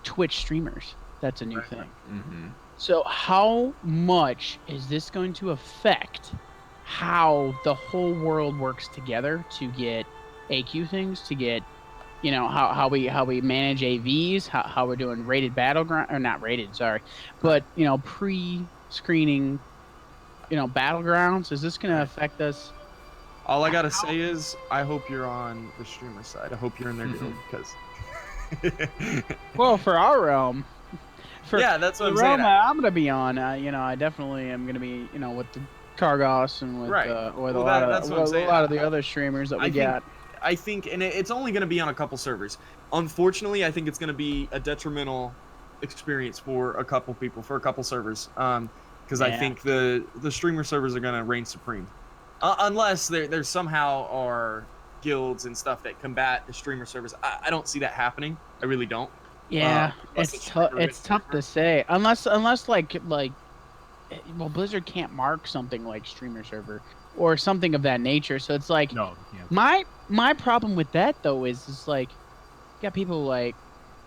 B: Twitch streamers, that's a new thing. So how much is this going to affect how the whole world works together to get AQ things, to get, you know, how we manage AVs, how we're doing rated battleground, or not rated, sorry, but you know, pre-screening, you know, battlegrounds? Is this going to affect us?
D: All I gotta say is, I hope you're on the streamer side. I hope you're in their guild, because.
B: Well, for our realm,
D: that's what I'm
B: realm
D: saying.
B: I'm gonna be on. You know, I definitely am gonna be, you know, with the Kargos and with with a lot of the other streamers that we got.
D: I think, and it's only gonna be on a couple servers. Unfortunately, I think it's gonna be a detrimental experience for a couple people, for a couple servers, because I think the streamer servers are gonna reign supreme. Unless there somehow are guilds and stuff that combat the streamer servers. I don't see that happening. I really don't.
B: Yeah, it's tough to say. Unless like well, Blizzard can't mark something like streamer server or something of that nature. So it's like my problem with that though is like you got people like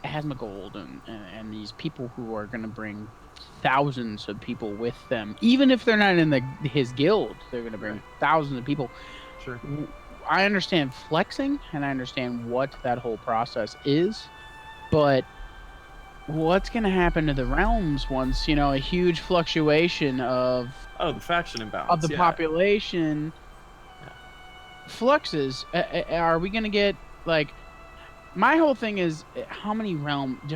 B: Asmongold and these people who are gonna bring thousands of people with them. Even if they're not in his guild, they're going to bring thousands of people.
D: Sure.
B: I understand flexing, and I understand what that whole process is, but what's going to happen to the realms once, a huge fluctuation of
D: the faction imbalance
B: of the population fluxes? Are we going to get like? My whole thing is how many realms do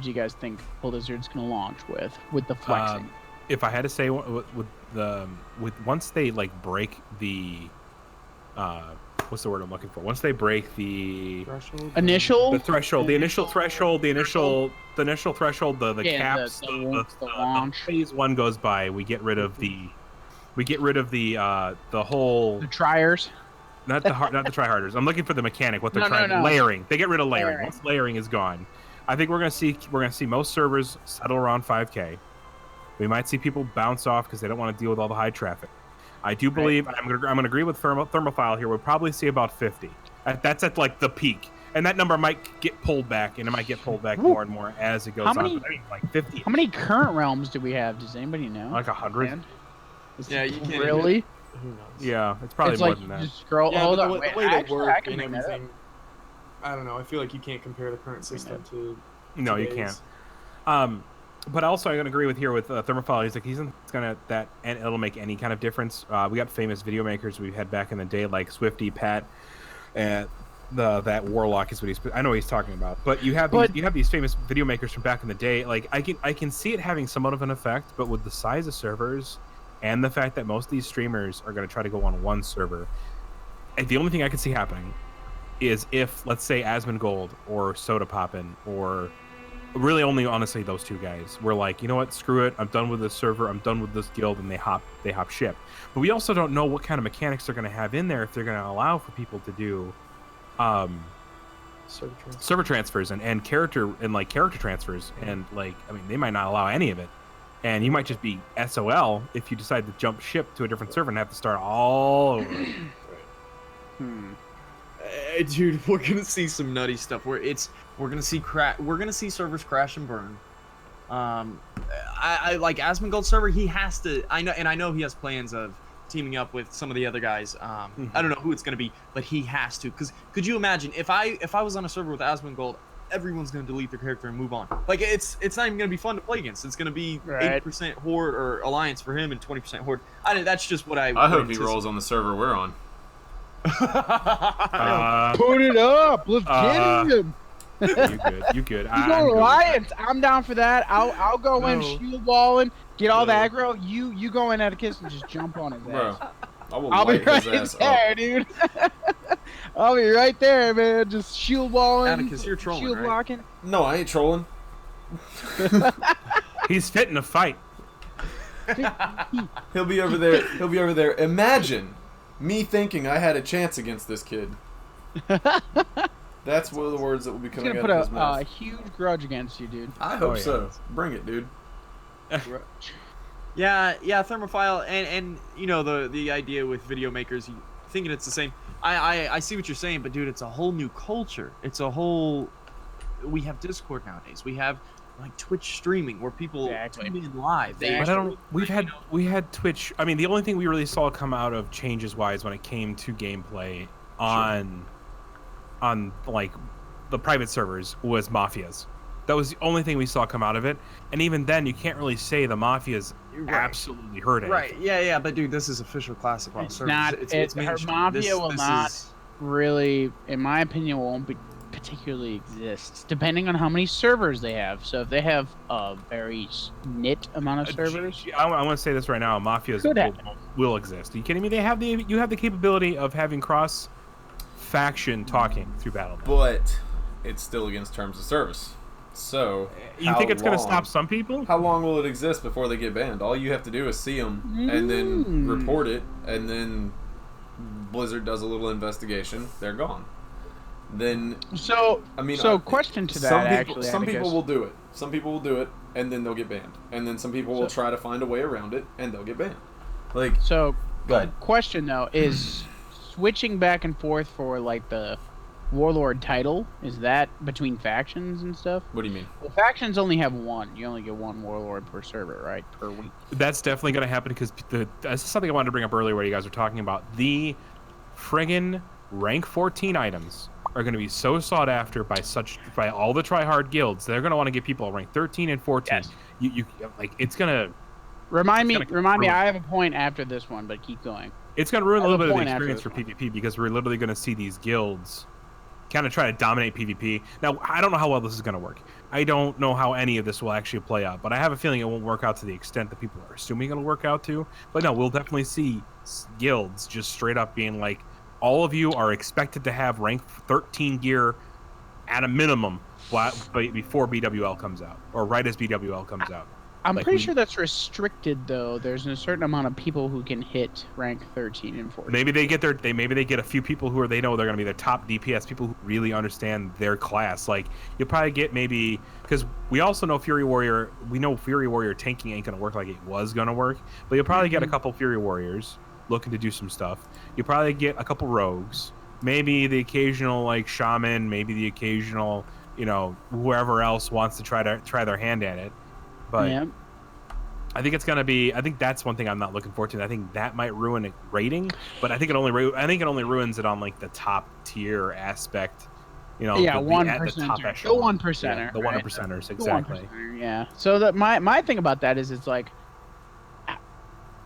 B: you guys think Blizzard's going to launch with the flexing?
A: If I had to say, once they like break the what's the word I'm looking for? Once they break the
B: initial
A: threshold, the initial threshold, the caps,
B: the launch
A: phase 1 goes by, we get rid of the whole
B: triers.
A: Not the tryharders. I'm looking for the mechanic. What they're trying layering. They get rid of layering. Once layering is gone, I think we're gonna see most servers settle around 5K. We might see people bounce off because they don't want to deal with all the high traffic. I do believe I'm gonna agree with Thermophile here. We'll probably see about 50. That's at like the peak, and that number might get pulled back, and it might get pulled back more and more as it goes on. But I mean, like 50.
B: How many current realms do we have? Does anybody know?
A: Like 100.
D: Yeah, you can't
B: really.
E: Who knows?
A: Yeah, it's probably more than that.
B: Just scroll.
E: Yeah,
B: hold
E: but
B: on.
E: the way they work and
B: that
E: everything, I don't know. I feel like you can't compare the current system to.
A: No, you
E: today's.
A: can't. But also, I'm gonna agree with Thermophile. He's like, he's gonna that, and it'll make any kind of difference. We got famous video makers we had back in the day, like Swifty, Pat, and that Warlock is what I know what he's talking about. But you have these famous video makers from back in the day. Like I can see it having somewhat of an effect, but with the size of servers and the fact that most of these streamers are going to try to go on one server, and the only thing I can see happening is if, let's say, Asmongold or Soda Poppin', or really only honestly those two guys were like, you know what, screw it, I'm done with this server, I'm done with this guild, and they hop ship. But we also don't know what kind of mechanics they're going to have in there, if they're going to allow for people to do server transfers and character transfers, and like, I mean, they might not allow any of it. And you might just be SOL if you decide to jump ship to a different server and have to start all over.
D: Dude, we're gonna see some nutty stuff. We're gonna see servers crash and burn. I like Asmongold server. He has to. I know he has plans of teaming up with some of the other guys. I don't know who it's gonna be, but he has to. Because could you imagine if I was on a server with Asmongold? Everyone's gonna delete their character and move on. Like it's not even gonna be fun to play against. It's gonna be 80% horde or alliance for him and 20% horde. That's just what I
C: hope he rolls on the server we're on.
B: Put it up. Let's get him.
A: You good.
B: You go alliance. I'm down for that. I'll go in shield walling, get all the aggro. You go in Atacas and just jump on his ass.
C: I'll
B: be right there, dude. I'll be right there, man. Just shield walling.
D: Atacas, you're trolling,
B: shield blocking.
C: No, I ain't trolling.
A: He's fit in a fight.
C: He'll be over there. Imagine me thinking I had a chance against this kid. That's one of the words that will be coming out of his mouth.
B: He's gonna put a huge grudge against you, dude.
C: I hope so. Bring it, dude.
D: Yeah, Thermophile, and you know the idea with video makers, thinking it's the same. I see what you're saying, but dude, it's a whole new culture. It's a whole. We have Discord nowadays. We have like Twitch streaming where people tune in live.
A: We had Twitch. I mean, the only thing we really saw come out of changes wise when it came to gameplay on like the private servers was mafias. That was the only thing we saw come out of it, and even then, you can't really say the mafias absolutely hurt it.
D: Right? Yeah. But dude, this is official classic WoW servers.
B: It's mafia will not really, in my opinion, won't be particularly exist, depending on how many servers they have. So if they have a very knit amount of servers,
A: I want to say this right now: mafias will exist. Are you kidding me? You have the capability of having cross faction talking through battle.
C: But it's still against terms of service. So
A: you think it's going to stop some people?
C: How long will it exist before they get banned? All you have to do is see them and then report it, and then Blizzard does a little investigation. They're gone. Then
B: question to that.
C: Some people will do it. Some people will do it, and then they'll get banned. And then some people will try to find a way around it, and they'll get banned.
B: Question though is switching back and forth for like the Warlord title, is that between factions and stuff?
C: What do you mean?
B: Well, factions only have one. You only get one Warlord per server, right? Per week.
A: That's definitely going to happen because this is something I wanted to bring up earlier where you guys were talking about. The friggin' rank 14 items are going to be so sought after by all the try-hard guilds. They're going to want to get people at rank 13 and 14.
B: Yes.
A: You like, it's going to...
B: Remind me, I have a point after this one, but keep going.
A: It's going to ruin a little bit of the experience for PvP because we're literally going to see these guilds kind of try to dominate PvP. Now, I don't know how well this is going to work. I don't know how any of this will actually play out, but I have a feeling it won't work out to the extent that people are assuming it'll work out to. But no, we'll definitely see guilds just straight up being like, all of you are expected to have rank 13 gear at a minimum before BWL comes out, or right as BWL comes out.
B: I'm pretty sure that's restricted though. There's a certain amount of people who can hit rank 13 and 14.
A: Maybe they get a few people who they know they're going to be their top DPS, people who really understand their class. Like you'll probably get maybe, because we also know Fury Warrior tanking ain't going to work like it was going to work, but you'll probably get a couple Fury Warriors looking to do some stuff. You'll probably get a couple rogues, maybe the occasional like shaman, maybe the occasional, whoever else wants to try their hand at it. But yeah. I think that's one thing I'm not looking forward to. I think that might ruin it rating, but I think it only ruins it on like the top tier aspect.
B: Yeah, 1%. The 1%er.
A: Yeah, the 1%ers, exactly.
B: Yeah. So that my thing about that is it's like,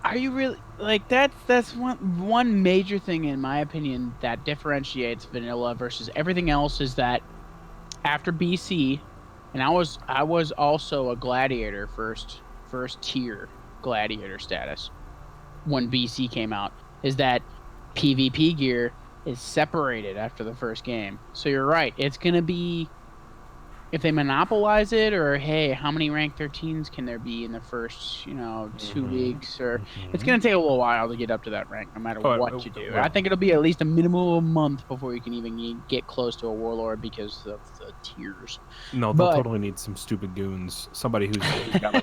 B: are you really like that's one major thing in my opinion that differentiates vanilla versus everything else is that after BC. And I was also a gladiator, first tier gladiator status when BC came out, is that PvP gear is separated after the first game. So you're right, it's going to be, if they monopolize it, or hey, how many rank 13s can there be in the first 2 weeks, or it's going to take a little while to get up to that rank no matter what you do. I think it'll be at least a minimum of a month before you can even get close to a warlord because of the tiers.
A: No, they'll totally need some stupid goons, somebody who's got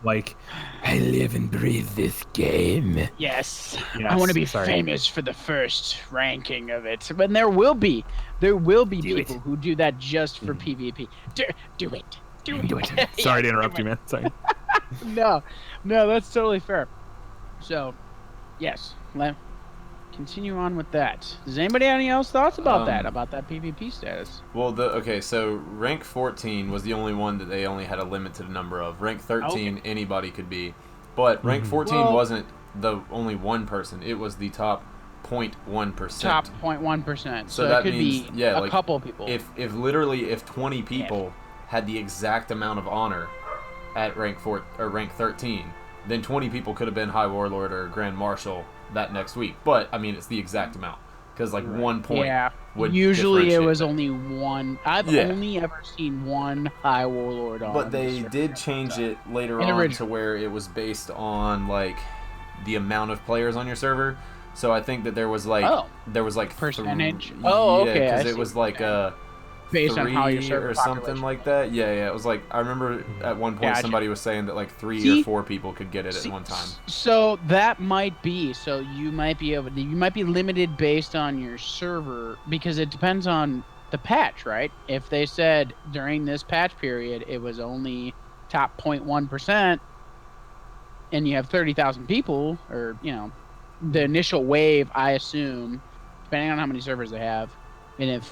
A: like I live and breathe this game.
B: Yes. I want to be famous for the first ranking of it. But there will be people who do that just for PvP. Do it.
A: Sorry to interrupt you, man. Sorry.
B: No, that's totally fair. So, yes, continue on with that. Does anybody have any else thoughts about that PvP status?
C: Well, so rank 14 was the only one that they only had a limited number of. Rank 13, anybody could be. But rank 14 wasn't the only one person. It was the top 0.1%.
B: Top 0.1%. So
C: that
B: could
C: means,
B: be a couple people.
C: If 20 people had the exact amount of honor at rank 13, then 20 people could have been High Warlord or Grand Marshal that next week. But I mean, it's the exact amount because 1 point.
B: Yeah.
C: Would
B: usually it was only one. I've only ever seen one High Warlord on.
C: But they did change it later on to where it was based on like the amount of players on your server. So I think that there was like
B: percentage.
C: Okay. Because it was like
B: based on how your server
C: or something like that. Yeah. It was like I remember at one point somebody was saying that like 3 or 4 people could get it at one time.
B: So that might be. So you might be limited based on your server because it depends on the patch, right? If they said during this patch period it was only top 0.1%, and you have 30,000 people, or the initial wave, I assume, depending on how many servers they have, and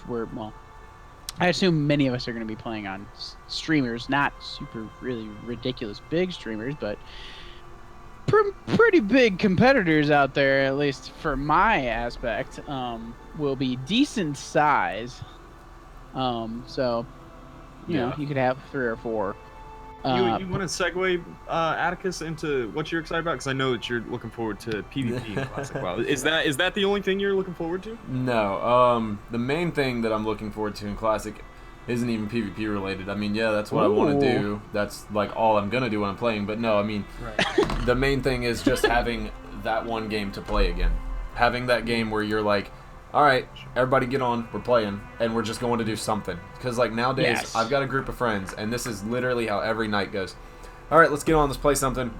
B: I assume many of us are going to be playing on streamers, not super really ridiculous big streamers, but pretty big competitors out there, at least for my aspect, will be decent size. So, you could have 3 or 4.
D: You want to segue Atacas into what you're excited about? Because I know that you're looking forward to PvP in Classic WoW. Is that the only thing you're looking forward to?
C: No. The main thing that I'm looking forward to in Classic isn't even PvP related. I mean, yeah, that's what I want to do. That's like all I'm gonna do when I'm playing. But no, I mean, the main thing is just having that one game to play again. Having that game where you're like, all right, everybody get on, we're playing, and we're just going to do something. Because, like, nowadays, I've got a group of friends, and this is literally how every night goes. All right, let's get on, let's play something.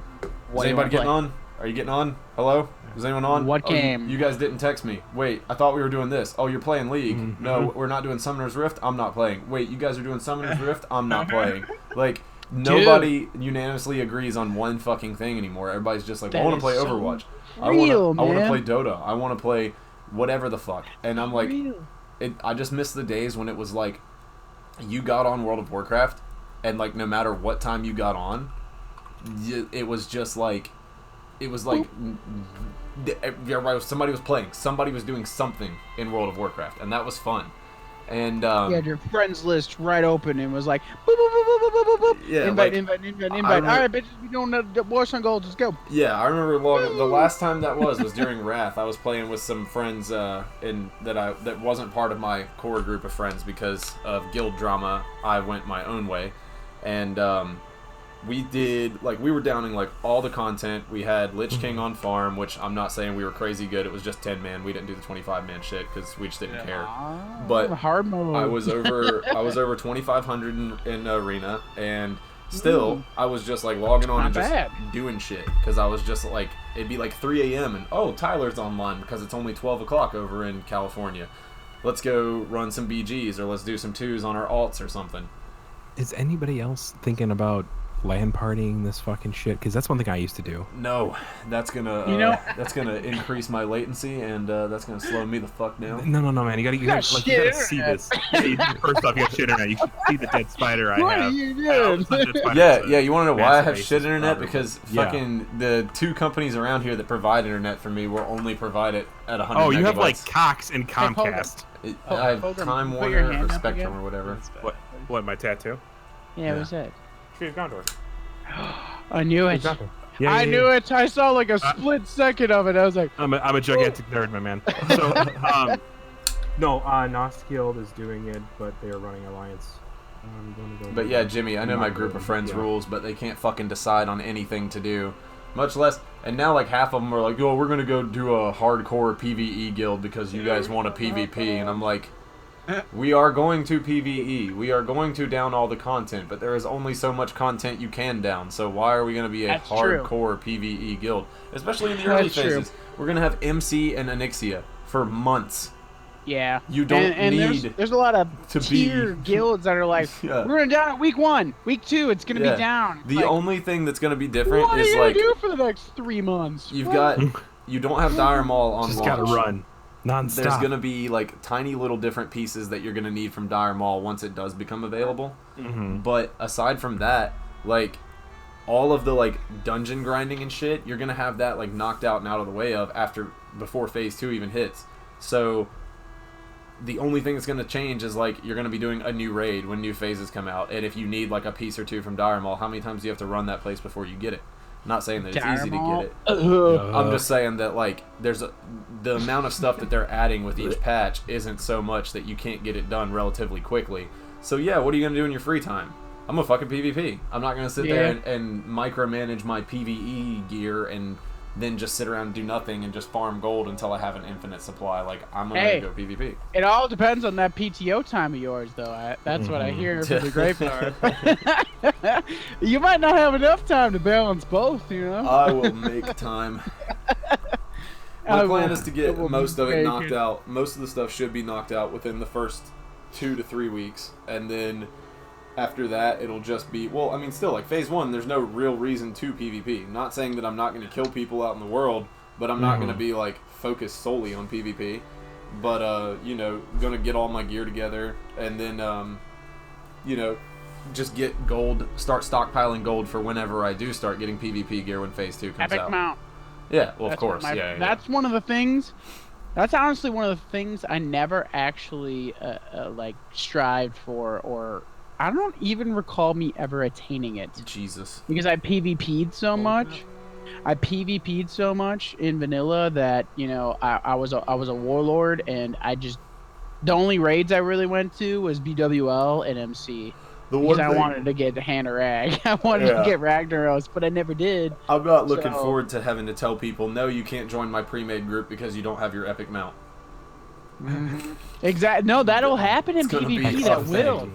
C: Is anybody getting on? Are you getting on? Hello? Is anyone on?
B: What game?
C: You guys didn't text me. Wait, I thought we were doing this. Oh, you're playing League. No, we're not doing Summoner's Rift. I'm not playing. Wait, you guys are doing Summoner's Rift. I'm not playing. Like, nobody unanimously agrees on one fucking thing anymore. Everybody's just like, I want to play Overwatch. I want to play Dota. I want to play whatever the fuck. And I'm like, I just miss the days when it was like, you got on World of Warcraft, and like no matter what time you got on, it was just like, it was like, somebody was playing, somebody was doing something in World of Warcraft, and that was fun. And
B: you had your friends list right open and was like, boop, boop, boop, boop, boop, boop, boop.
C: Yeah,
B: invite.
C: Remember,
B: All right, bitches, we doing the Wars on Gold. Let's go.
C: Yeah, I remember the last time that was during Wrath. I was playing with some friends that wasn't part of my core group of friends because of guild drama. I went my own way, and we were downing like all the content. We had Lich King on farm, which I'm not saying we were crazy good. It was just 10 man. We didn't do the 25 man shit because we just didn't care. But
B: hard mode.
C: I was over 2,500 in arena, and still I was just like logging on and just doing shit because I was just like, it'd be like 3 a.m. and oh, Tyler's online because it's only 12 o'clock over in California. Let's go run some BGs or let's do some 2s on our alts or something.
A: Is anybody else thinking about LAN partying this fucking shit? Because that's one thing I used to do.
C: No, that's gonna that's gonna increase my latency, and that's gonna slow me the fuck down.
A: No, man. You gotta see this. First off, you got shit internet. You should see the dead spider I have.
B: What are you doing?
C: Yeah. You want to know why I have shit internet? Because fucking the 2 companies around here that provide internet for me will only provide it at 100
A: Oh, you
C: megabytes.
A: have like Cox and Comcast.
C: I have Time Warner or Spectrum or whatever.
A: What, my tattoo?
B: Yeah, what's that?
A: Tree of Gondor.
B: I knew it.
A: Yeah,
B: I knew it. I saw like a split second of it. I was like,
A: I'm a gigantic nerd, my man. So, no, Nostguild is doing it, but they are running Alliance.
C: But yeah, Jimmy, I know my group of friends rules, but they can't fucking decide on anything to do. Much less, and now like half of them are like, oh, we're gonna go do a hardcore PvE guild because you guys want a PvP, and I'm like, we are going to PvE. We are going to down all the content, but there is only so much content you can down. So why are we going to be a hardcore PvE guild? Especially in the early phases. We're going to have MC and Onyxia for months.
B: Yeah.
C: You don't need
B: there's a lot of tier guilds that are like, we're going to down at week 1. Week 2, it's going to be down.
C: The only thing that's going to be different is like...
B: What are you going to do for the next 3 months?
C: You don't have Dire Maul on
A: Just
C: launch.
A: got to run. Non-stop.
C: There's going to be like tiny little different pieces that you're going to need from Dire Maul once it does become available. But aside from that, like all of the like dungeon grinding and shit, you're going to have that like knocked out and out of the way of before phase 2 even hits. So the only thing that's going to change is like you're going to be doing a new raid when new phases come out. And if you need like a piece or 2 from Dire Maul, how many times do you have to run that place before you get it? Not saying that it's easy to get it. I'm just saying that like the amount of stuff that they're adding with each patch isn't so much that you can't get it done relatively quickly. So yeah, what are you gonna do in your free time? I'm gonna fucking PvP. I'm not gonna sit there and micromanage my PvE gear and then just sit around and do nothing and just farm gold until I have an infinite supply. Like I'm gonna go PvP.
B: It all depends on that PTO time of yours, though. That's what I hear from the grapevine. You might not have enough time to balance both, you know.
C: I will make time. My plan is to get most of it knocked out. Most of the stuff should be knocked out within the first 2 to 3 weeks, and then after that, it'll just be, well, I mean, still, like, phase 1, there's no real reason to PvP. Not saying that I'm not going to kill people out in the world, but I'm not going to be, like, focused solely on PvP. But, you know, going to get all my gear together, and then, you know, just get gold, start stockpiling gold for whenever I do start getting PvP gear when phase 2 comes out.
B: Epic mount.
C: Yeah, well, of course, yeah.
B: That's one of the things, that's honestly one of the things I never actually, like, strived for, or... I don't even recall me ever attaining it.
C: Jesus.
B: Because I PvP'd so much. I PvP'd so much in vanilla that, you know, I was a warlord, and the only raids I really went to was BWL and MC. Because I wanted to get Hannah Rag. I wanted to get Ragnaros, but I never did.
C: I'm not looking forward to having to tell people, no, you can't join my pre-made group because you don't have your epic mount.
B: Exactly. No, that'll happen in PvP.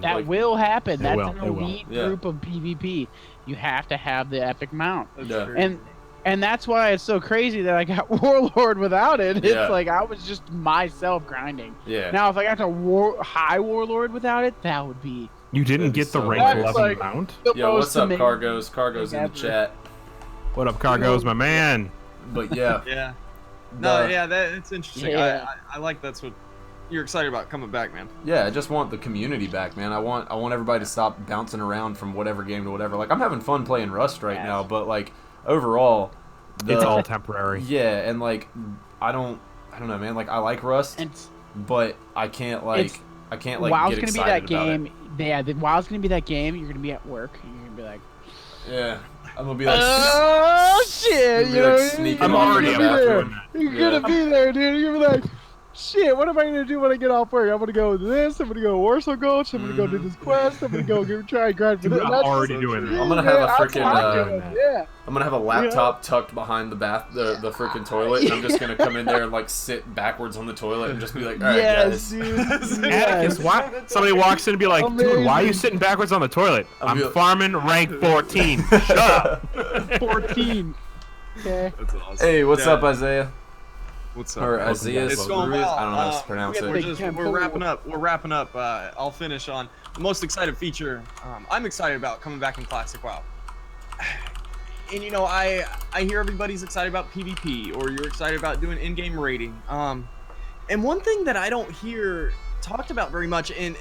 B: That will happen. That's an elite group of PvP. You have to have the epic mount.
C: Yeah.
B: And And that's why it's so crazy that I got Warlord without it.
C: Yeah.
B: It's like I was just myself grinding.
C: Yeah.
B: Now, if I got to high Warlord without it, that would be.
A: You didn't
C: That'd be
A: get the
C: so
A: rank
C: nice.
A: 11
B: Like-
A: mount?
B: The
C: Yo, what's
B: most
C: up,
B: amazing
C: Cargos? Cargos
B: thing
C: in the
B: ever.
C: chat.
A: What up, Cargos, my man?
C: But yeah.
D: Yeah. No,
C: the-
D: yeah, it's interesting.
B: Yeah.
D: I like that's what you're excited about coming back, man.
C: Yeah, I just want the community back, man. I want everybody to stop bouncing around from whatever game to whatever. Like, I'm having fun playing Rust right now, but like overall,
A: It's all temporary.
C: Yeah, and like I don't know, man. Like I like Rust,
B: And
C: but I can't like
B: It's-
C: get
B: WoW's gonna be that
C: excited about
B: game. Yeah, the WoW's gonna be that game. You're gonna be at work. And you're gonna be like,
C: it. Yeah, I'm gonna be like,
B: oh shit!
C: Be
B: You
C: like
B: know,
C: sneaking
A: I'm
C: off
A: already
C: in
A: up
C: the
A: for
C: bathroom.
A: doing that.
B: You're
C: Yeah.
B: gonna be there, dude. You're gonna be like, shit, what am I gonna do when I get off work? I'm gonna go to this. I'm gonna go to Warsaw Gulch. I'm gonna go do this quest. I'm gonna go try and grind for
A: Dude,
B: this.
A: I'm
B: That's-
A: already doing that.
C: I'm gonna have a
B: Yeah,
C: freaking,
B: I'm doing it, yeah.
C: I'm gonna have a laptop tucked behind the the freaking toilet, and I'm just gonna come in there and like sit backwards on the toilet and just be like, all right,
B: Yes,
C: guys.
B: dude.
A: Atticus,
B: Yes.
A: why? Somebody walks in and be like, dude, why are you
B: Amazing.
A: sitting backwards on the toilet?
C: I'll
A: I'm
C: be like-
A: farming rank 14. Shut up.
B: 14. Okay.
D: That's awesome.
C: Hey, what's
D: Yeah.
C: up, Isaiah?
D: What's up?
C: Or
A: Welcome
C: Isaiah?
A: back.
D: It's going
C: Ruiz?
D: well.
C: I don't know how to pronounce
B: we
C: it.
B: have big
D: We're wrapping up. We're wrapping up. I'll finish on the most excited feature. I'm excited about coming back in Classic WoW. And you know, I hear everybody's excited about PvP, or you're excited about doing in-game raiding. And one thing that I don't hear talked about very much, and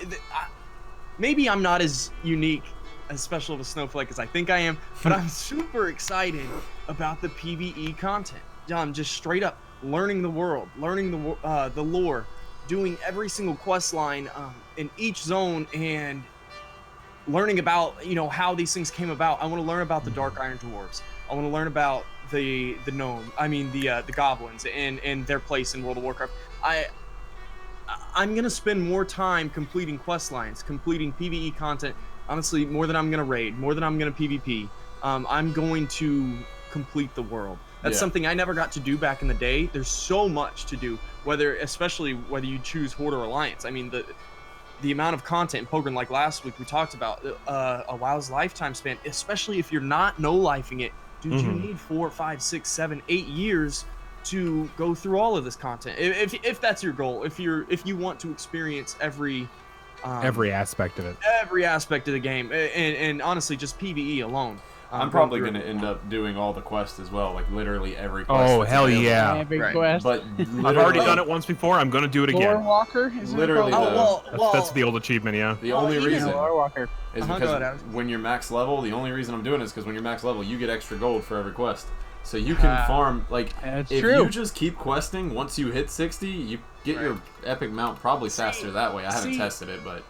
D: maybe I'm not as unique, as special of a snowflake as I think I am, but I'm super excited about the PvE content. Just straight up learning the world, learning the lore, doing every single quest line in each zone, and learning about how these things came about. I want to learn about the Dark Iron Dwarves. I want to learn about the goblins and their place in World of Warcraft. I'm gonna spend more time completing quest lines, completing PvE content. Honestly, more than I'm gonna raid, more than I'm gonna PvP. I'm going to complete the world. That's something I never got to do back in the day. There's so much to do, especially whether you choose Horde or Alliance. I mean, the amount of content in Pohgren, like last week we talked about, a WoW's lifetime span, especially if you're not no-lifing it, dude, you need 4, 5, 6, 7, 8 years to go through all of this content. If that's your goal, if you want to experience every
A: aspect of it.
D: every aspect of the game, and honestly, just PvE alone.
C: I'm probably gonna end up doing all the quests as well, like literally every quest.
A: Oh,
C: that's
A: hell
C: available.
A: yeah.
B: Yeah, big
D: Right.
B: quest.
C: But
A: I've already done it once before. I'm going to do it
B: Lore
A: again.
B: Walker? Isn't it
C: Literally,
B: called?
A: That's the old achievement, yeah.
C: The only
D: even
C: reason
B: Lore Walker.
C: is
D: Go
C: because
D: ahead, Alex.
C: when you're max level, the only reason I'm doing it is because when you're max level, you get extra gold for every quest. So you can farm, like,
B: That's
C: if
B: true.
C: you just keep questing, once you hit 60, you get your epic mount probably faster that way. I haven't tested it, but...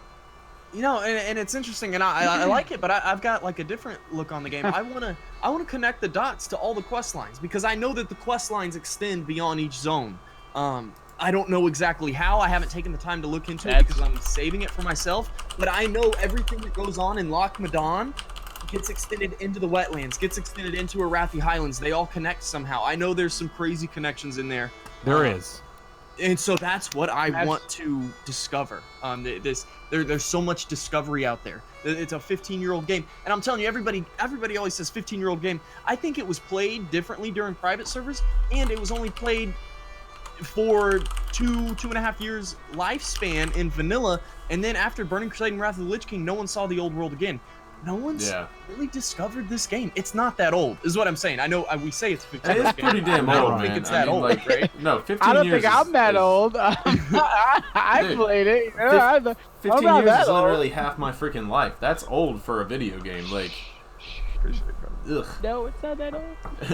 D: And it's interesting, and I like it, but I've got like a different look on the game. I wanna connect the dots to all the quest lines, because I know that the quest lines extend beyond each zone. I don't know exactly how. I haven't taken the time to look into it because I'm saving it for myself. But I know everything that goes on in Loch Madan gets extended into the wetlands, gets extended into Arathi Highlands. They all connect somehow. I know there's some crazy connections in there.
A: There is.
D: And so that's what I want to discover. There's so much discovery out there. It's a 15-year-old game, and I'm telling you, everybody always says 15-year-old game. I think it was played differently during private servers, and it was only played for 2.5 years lifespan in vanilla, and then after Burning Crusade and Wrath of the Lich King, no one saw the old world again. No one's really discovered this game. It's not that old, is what I'm saying. I know we say it's 15 years.
C: It's pretty damn
D: I
C: old,
D: don't
C: man.
D: think it's that old,
C: like,
D: right?
C: No, 15
B: I don't
C: years
B: think I'm that old. I
C: Dude,
B: played it. You know, I'm
C: 15
B: not
C: years
B: that
C: is
B: old.
C: literally half my freaking life. That's old for a video game. Like, ugh.
B: No, it's not that old.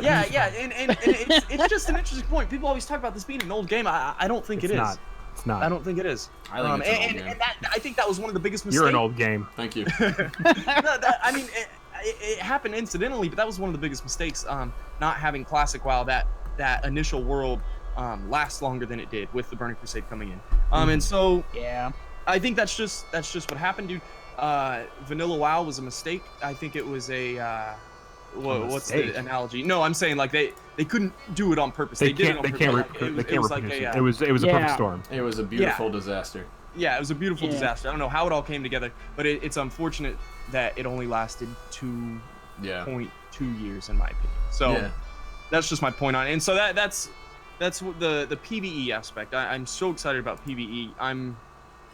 D: Yeah, and it's just an interesting point. People always talk about this being an old game. I don't think it is.
A: Not. It's not.
D: I don't think it is.
C: I think it's an old game.
D: And I think that was one of the biggest mistakes.
A: You're an old game.
C: Thank you.
D: I mean, it happened incidentally, but that was one of the biggest mistakes. Not having Classic WoW, that initial world last longer than it did with the Burning Crusade coming in. And so
B: Yeah.
D: I think that's just what happened, dude. Vanilla WoW was a mistake. I think it was what's the analogy? No, I'm saying like they couldn't do it on purpose. They did it on purpose.
A: They can't reproduce it. It was a
B: Yeah.
A: perfect storm.
C: It was a beautiful disaster.
D: Yeah, it was a beautiful disaster. I don't know how it all came together, but it's unfortunate that it only lasted 2.2 years, in my opinion. So, that's just my point on it. And so that's what the PvE aspect. I'm so excited about PvE. I'm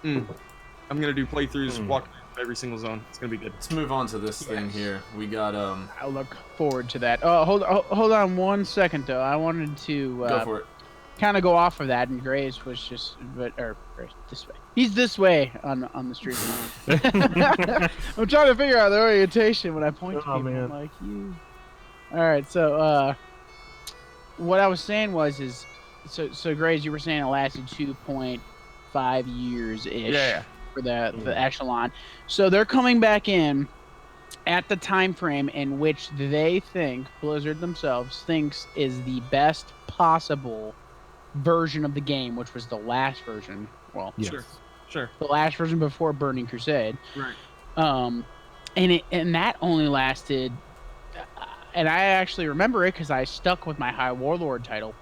D: gonna do playthroughs, walk every single zone. It's gonna be good.
C: Let's move on to this thing here. We got
B: I look forward to that. Oh, hold on 1 second though. I wanted to
C: go for it.
B: Kind of go off of that, and Grays was just, Grays, this way. He's this way on the street. I'm trying to figure out the orientation when I point to people.
A: Man.
B: I'm like, you. All right, so what I was saying was so Grays, you were saying it lasted 2.5 years ish.
D: Yeah.
B: For the echelon. So they're coming back in at the time frame in which they think, Blizzard themselves thinks, is the best possible version of the game, which was the last version. Well,
A: Yes.
D: Sure.
B: the last version before Burning Crusade.
D: Right.
B: And that only lasted, and I actually remember it because I stuck with my High Warlord title,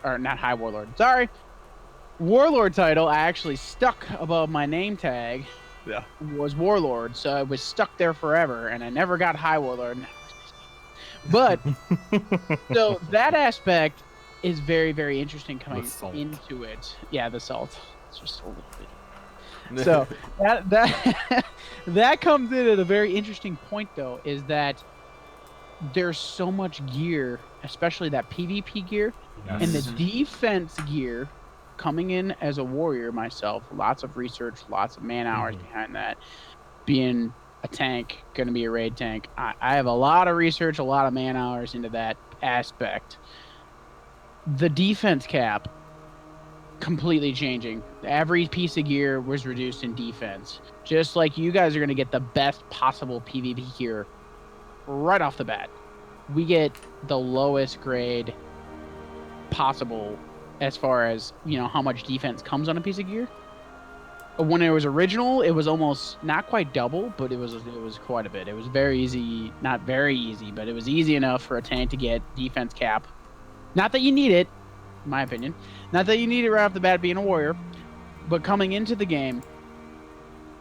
B: or not High Warlord, sorry, Warlord title. I actually stuck above my name tag.
D: Yeah.
B: Was Warlord, so I was stuck there forever, and I never got High Warlord. But so that aspect is very, very interesting coming into it. Yeah, the salt. It's just a little bit. So that comes in at a very interesting point, though, is that there's so much gear, especially that PvP gear, and the defense gear coming in as a warrior myself. Lots of research, lots of man hours behind that. Being a tank, going to be a raid tank. I have a lot of research, a lot of man hours into that aspect. The defense cap completely changing. Every piece of gear was reduced in defense. Just like you guys are going to get the best possible PvP gear right off the bat. We get the lowest grade possible as far as, how much defense comes on a piece of gear. When it was original, it was almost not quite double, but it was quite a bit. It was very easy, not very easy, but it was easy enough for a tank to get defense cap. Not that you need it, in my opinion. Not that you need it right off the bat being a warrior, but coming into the game,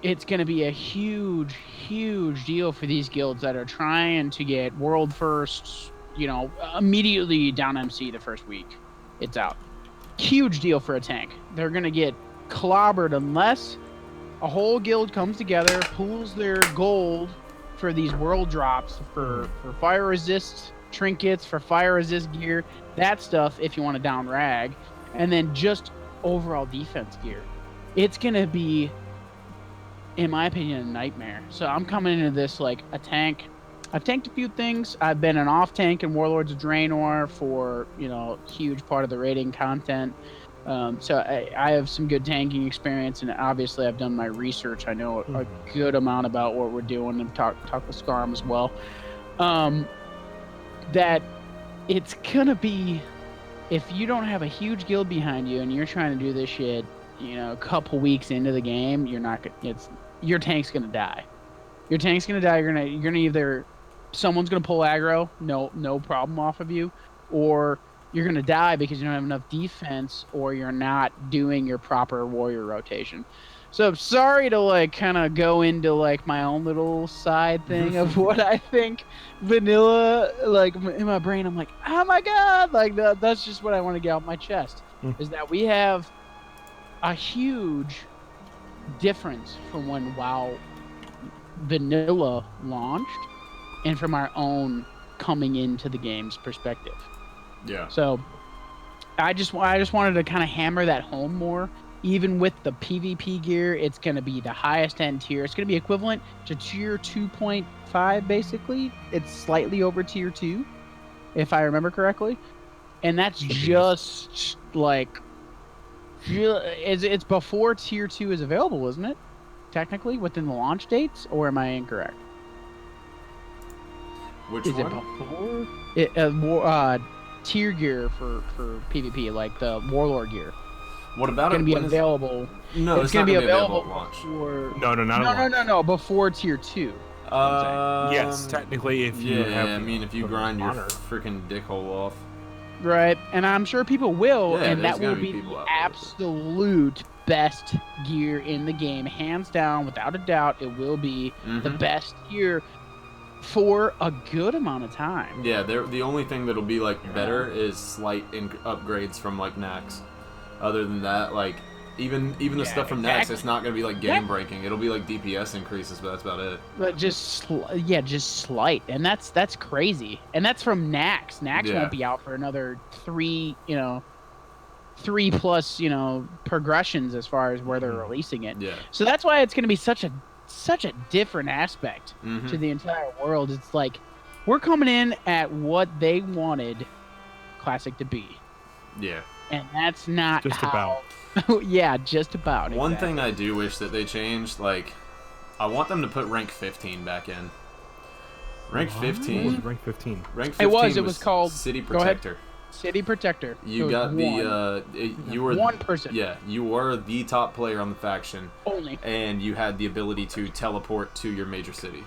B: it's going to be a huge, huge deal for these guilds that are trying to get world first, immediately down MC the first week it's out. Huge deal for a tank. They're going to get clobbered unless a whole guild comes together, pools their gold for these world drops, for fire resist trinkets, for fire resist gear, that stuff if you want to down rag, and then just overall defense gear. It's going to be, in my opinion, a nightmare. So I'm coming into this like a tank. I've tanked a few things. I've been an off tank in Warlords of Draenor for, huge part of the raiding content. So I have some good tanking experience, and obviously I've done my research. I know a good amount about what we're doing, and talk with Scarm as well. That it's gonna be, if you don't have a huge guild behind you and you're trying to do this shit, a couple weeks into the game, your tank's gonna die. Your tank's gonna die. You're gonna either, someone's gonna pull aggro, no problem off of you, or you're gonna die because you don't have enough defense, or you're not doing your proper warrior rotation. So I'm sorry to kind of go into my own little side thing of what I think vanilla, in my brain. I'm like, oh my god, that's just what I want to get off my chest. Is that we have a huge difference from when WoW vanilla launched, and from our own coming into the game's perspective.
C: Yeah.
B: So I just wanted to kind of hammer that home more. Even with the PvP gear, it's going to be the highest end tier. It's going to be equivalent to tier 2.5, basically. It's slightly over tier 2, if I remember correctly. And that's just it's before tier 2 is available, isn't it? Technically, within the launch dates, or am I incorrect?
C: Which
B: is
C: one?
B: It before tier gear for PvP, like the Warlord gear.
C: What about
B: it's going to be available?
C: No,
B: it's going to be available
C: at launch.
B: No, before tier 2.
A: Yes, technically, if you have,
C: if you grind your freaking dickhole off.
B: Right, and I'm sure people will,
C: Yeah,
B: and that will be the absolute best gear in the game, hands down, without a doubt. It will be the best gear for a good amount of time.
C: Yeah, the only thing that'll be like better is slight upgrades from like Nax. Other than that, like even the stuff from Nax, it's not gonna be like game breaking. It'll be like DPS increases, but that's about it.
B: But just slight, and that's crazy. And that's from Nax. Nax won't be out for another 3 plus progressions as far as where they're releasing it.
C: Yeah.
B: So that's why it's gonna be such a different aspect
C: Mm-hmm.
B: to the entire world. It's like we're coming in at what they wanted Classic to be.
C: Yeah.
B: And that's not
A: Just
B: how... yeah, just about.
C: One
B: exactly.
C: thing I do wish that they changed, like, I want them to put rank 15 back in. Rank 15.
A: What was rank 15?
C: Rank 15
B: It was called
C: City
B: Go ahead.
C: Protector.
B: City Protector.
C: You got you were
B: one person.
C: Yeah, you were the top player on the faction.
B: Only.
C: And you had the ability to teleport to your major city.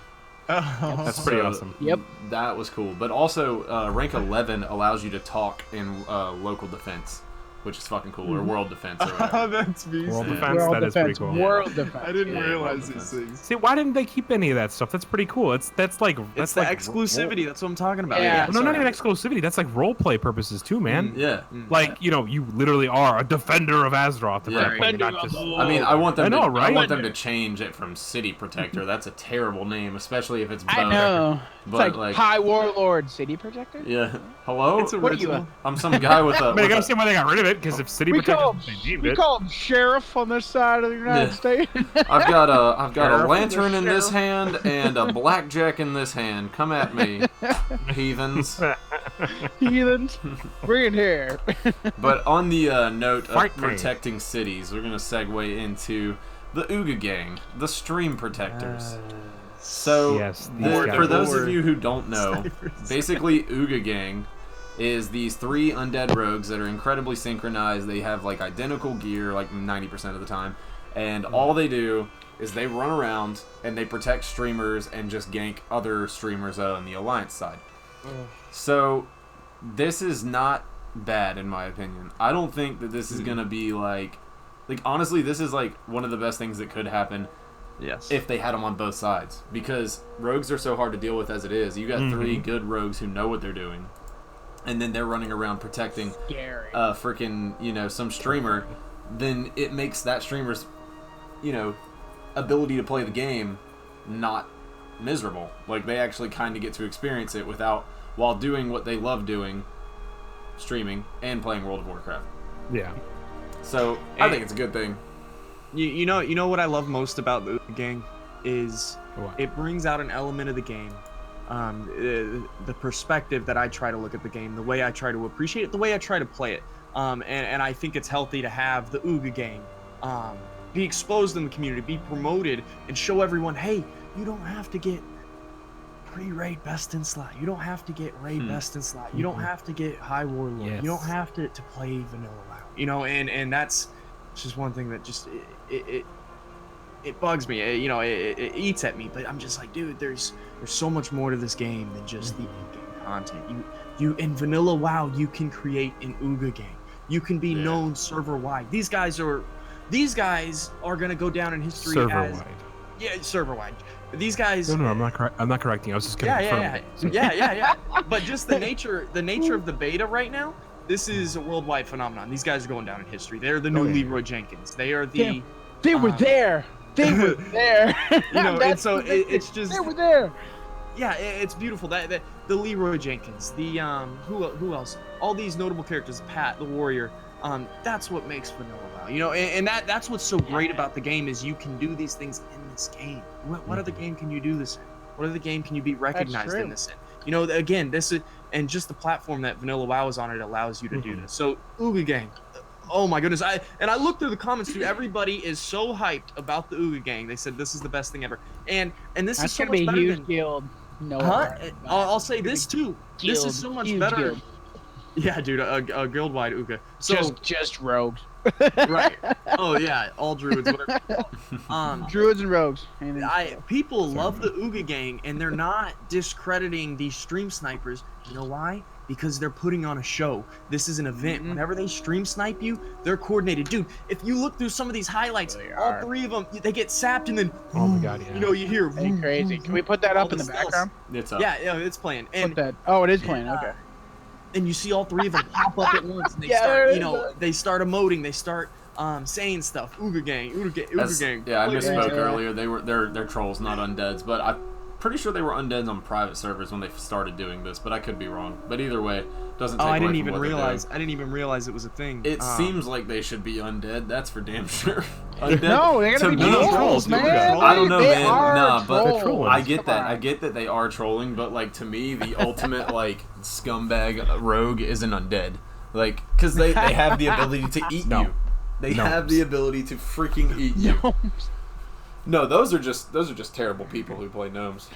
D: Oh.
A: That's pretty awesome.
B: Yep.
C: That was cool. But also, rank 11 allows you to talk in local defense, which is fucking cool, or world defense. Or whatever.
D: Oh, that's beast.
A: World
C: Yeah.
A: defense,
B: World
A: that is pretty
B: defense.
A: cool.
B: World defense.
D: I didn't
C: Yeah,
D: realize
C: world
D: these
C: defense.
D: things.
A: See, why didn't they keep any of that stuff? That's pretty cool. That's like
D: It's the exclusivity. That's what I'm talking about.
B: Yeah.
A: No, not even exclusivity. That's like role play purposes too, man.
C: Yeah.
A: Like, you literally are a defender of Azeroth. At
C: Yeah.
A: that point. You're not just-
C: I mean, I want them.
A: I know,
C: I
A: right?
C: want them to change it from City Protector. That's a terrible name, especially if it's
B: I
C: Bone.
B: know. It's
C: But
B: like High Warlord City Protector?
C: Yeah. Hello.
D: It's
B: What are you?
D: original.
C: I'm some guy with a.
A: I mean, I
C: with
A: can
C: a-
A: understand why they got rid of it, because if City
B: We call
A: Protector they named
B: We
A: it.
B: call him Sheriff on this side of the United
C: Yeah.
B: States.
C: I've got a
A: Sheriff.
C: lantern in this hand and a blackjack in this hand. Come at me, heathens.
B: Heathens. Bring it here.
C: But on the note of
A: Fight me.
C: protecting cities, we're gonna segue into the Ooga Gang, the stream protectors. So,
A: Yes, these guys.
C: for those of you who don't know, basically Ooga Gang is these 3 undead rogues that are incredibly synchronized. They have like identical gear like 90% of the time, and all they do is they run around and they protect streamers and just gank other streamers on the Alliance side. So this is not bad in my opinion. I don't think that this is gonna be like honestly, this is like one of the best things that could happen
D: Yes.
C: if they had them on both sides, because rogues are so hard to deal with as it is. You got 3 good rogues who know what they're doing, and then they're running around protecting
B: Scary.
C: freaking some streamer. Then it makes that streamer's ability to play the game not miserable. Like, they actually kind of get to experience it while doing what they love doing, streaming and playing World of Warcraft.
A: Yeah.
C: So I think it's a good thing.
D: You know what I love most about the Ooga Gang is
A: What?
D: it brings out an element of the game, the perspective that I try to look at the game, the way I try to appreciate it, the way I try to play it, and I think it's healthy to have the Ooga Gang be exposed in the community, be promoted, and show everyone, hey, you don't have to get pre-raid best in slot. You don't have to get raid best in slot. You don't have to get high warlord.
A: Yes.
D: You don't have to play vanilla WoW. And that's just one thing that just it bugs me. It eats at me. But I'm just like, dude, there's so much more to this game than just the in-game content. You in vanilla WoW, you can create an Ooga Gang. You can be known server-wide. These guys are gonna go down in history
A: Server-wide.
D: server-wide. These guys.
A: No, I'm not correcting. I was just gonna confirm.
D: Yeah. But just the nature of the beta right now. This is a worldwide phenomenon. These guys are going down in history. They're the new Leroy Jenkins. They are the.
B: They were there. They were there.
D: And so it's just.
B: They were there.
D: Yeah, it's beautiful. That the Leroy Jenkins, the who else? All these notable characters, Pat the Warrior. That's what makes vanilla WoW. And that's what's so great about the game is you can do these things in this game. What other game can you do this in? What other game can you be recognized in this in? Again, this is, and just the platform that vanilla WoW is on, it allows you to do this. So Ooga Gang. Oh my goodness! I looked through the comments too. Everybody is so hyped about the Ooga Gang. They said this is the best thing ever. And this
B: That's
D: is so
B: gonna be
D: much
B: a
D: better
B: huge
D: than.
B: guild. No.
D: I'll say this too. This is so much
B: Huge
D: better.
B: guild.
D: Yeah, dude, a guild-wide Ooga. So
B: Just rogues.
D: right. Oh yeah, all druids, whatever.
B: Druids and rogues.
D: People love the Ooga Gang, and they're not discrediting these stream snipers. You know why? because they're putting on a show. This is an event. Whenever they stream snipe you, they're coordinated. Dude, if you look through some of these highlights, all 3 of them, they get sapped and then,
A: oh my god, yeah.
D: you know, you hear.
B: Hey, crazy. Can we put that up in the background?
C: It's up.
D: Yeah, it's playing. And,
B: Put that. Oh, it is playing. Okay.
D: and you see all 3 of them pop up at once, and they start, you know, they start emoting, they start saying stuff. Ooga gang, Ooga gang.
C: Yeah, I misspoke earlier. They're trolls, not undeads. But I'm pretty sure they were undeads on private servers when they started doing this. But I could be wrong. But either way, doesn't take away from what they're doing.
D: I didn't even realize it was a thing.
C: It seems like they should be undead. That's for damn sure. Undead,
B: No, they're gonna be trolls, man.
C: I don't know,
B: They
C: man.
B: are
C: Nah, but
B: trolls.
C: I get that. I get that they are trolling. But like to me, the ultimate like scumbag rogue is an undead. Like, cause they have the ability to eat you. They have the ability to freaking eat you. No, those are just terrible people who play gnomes.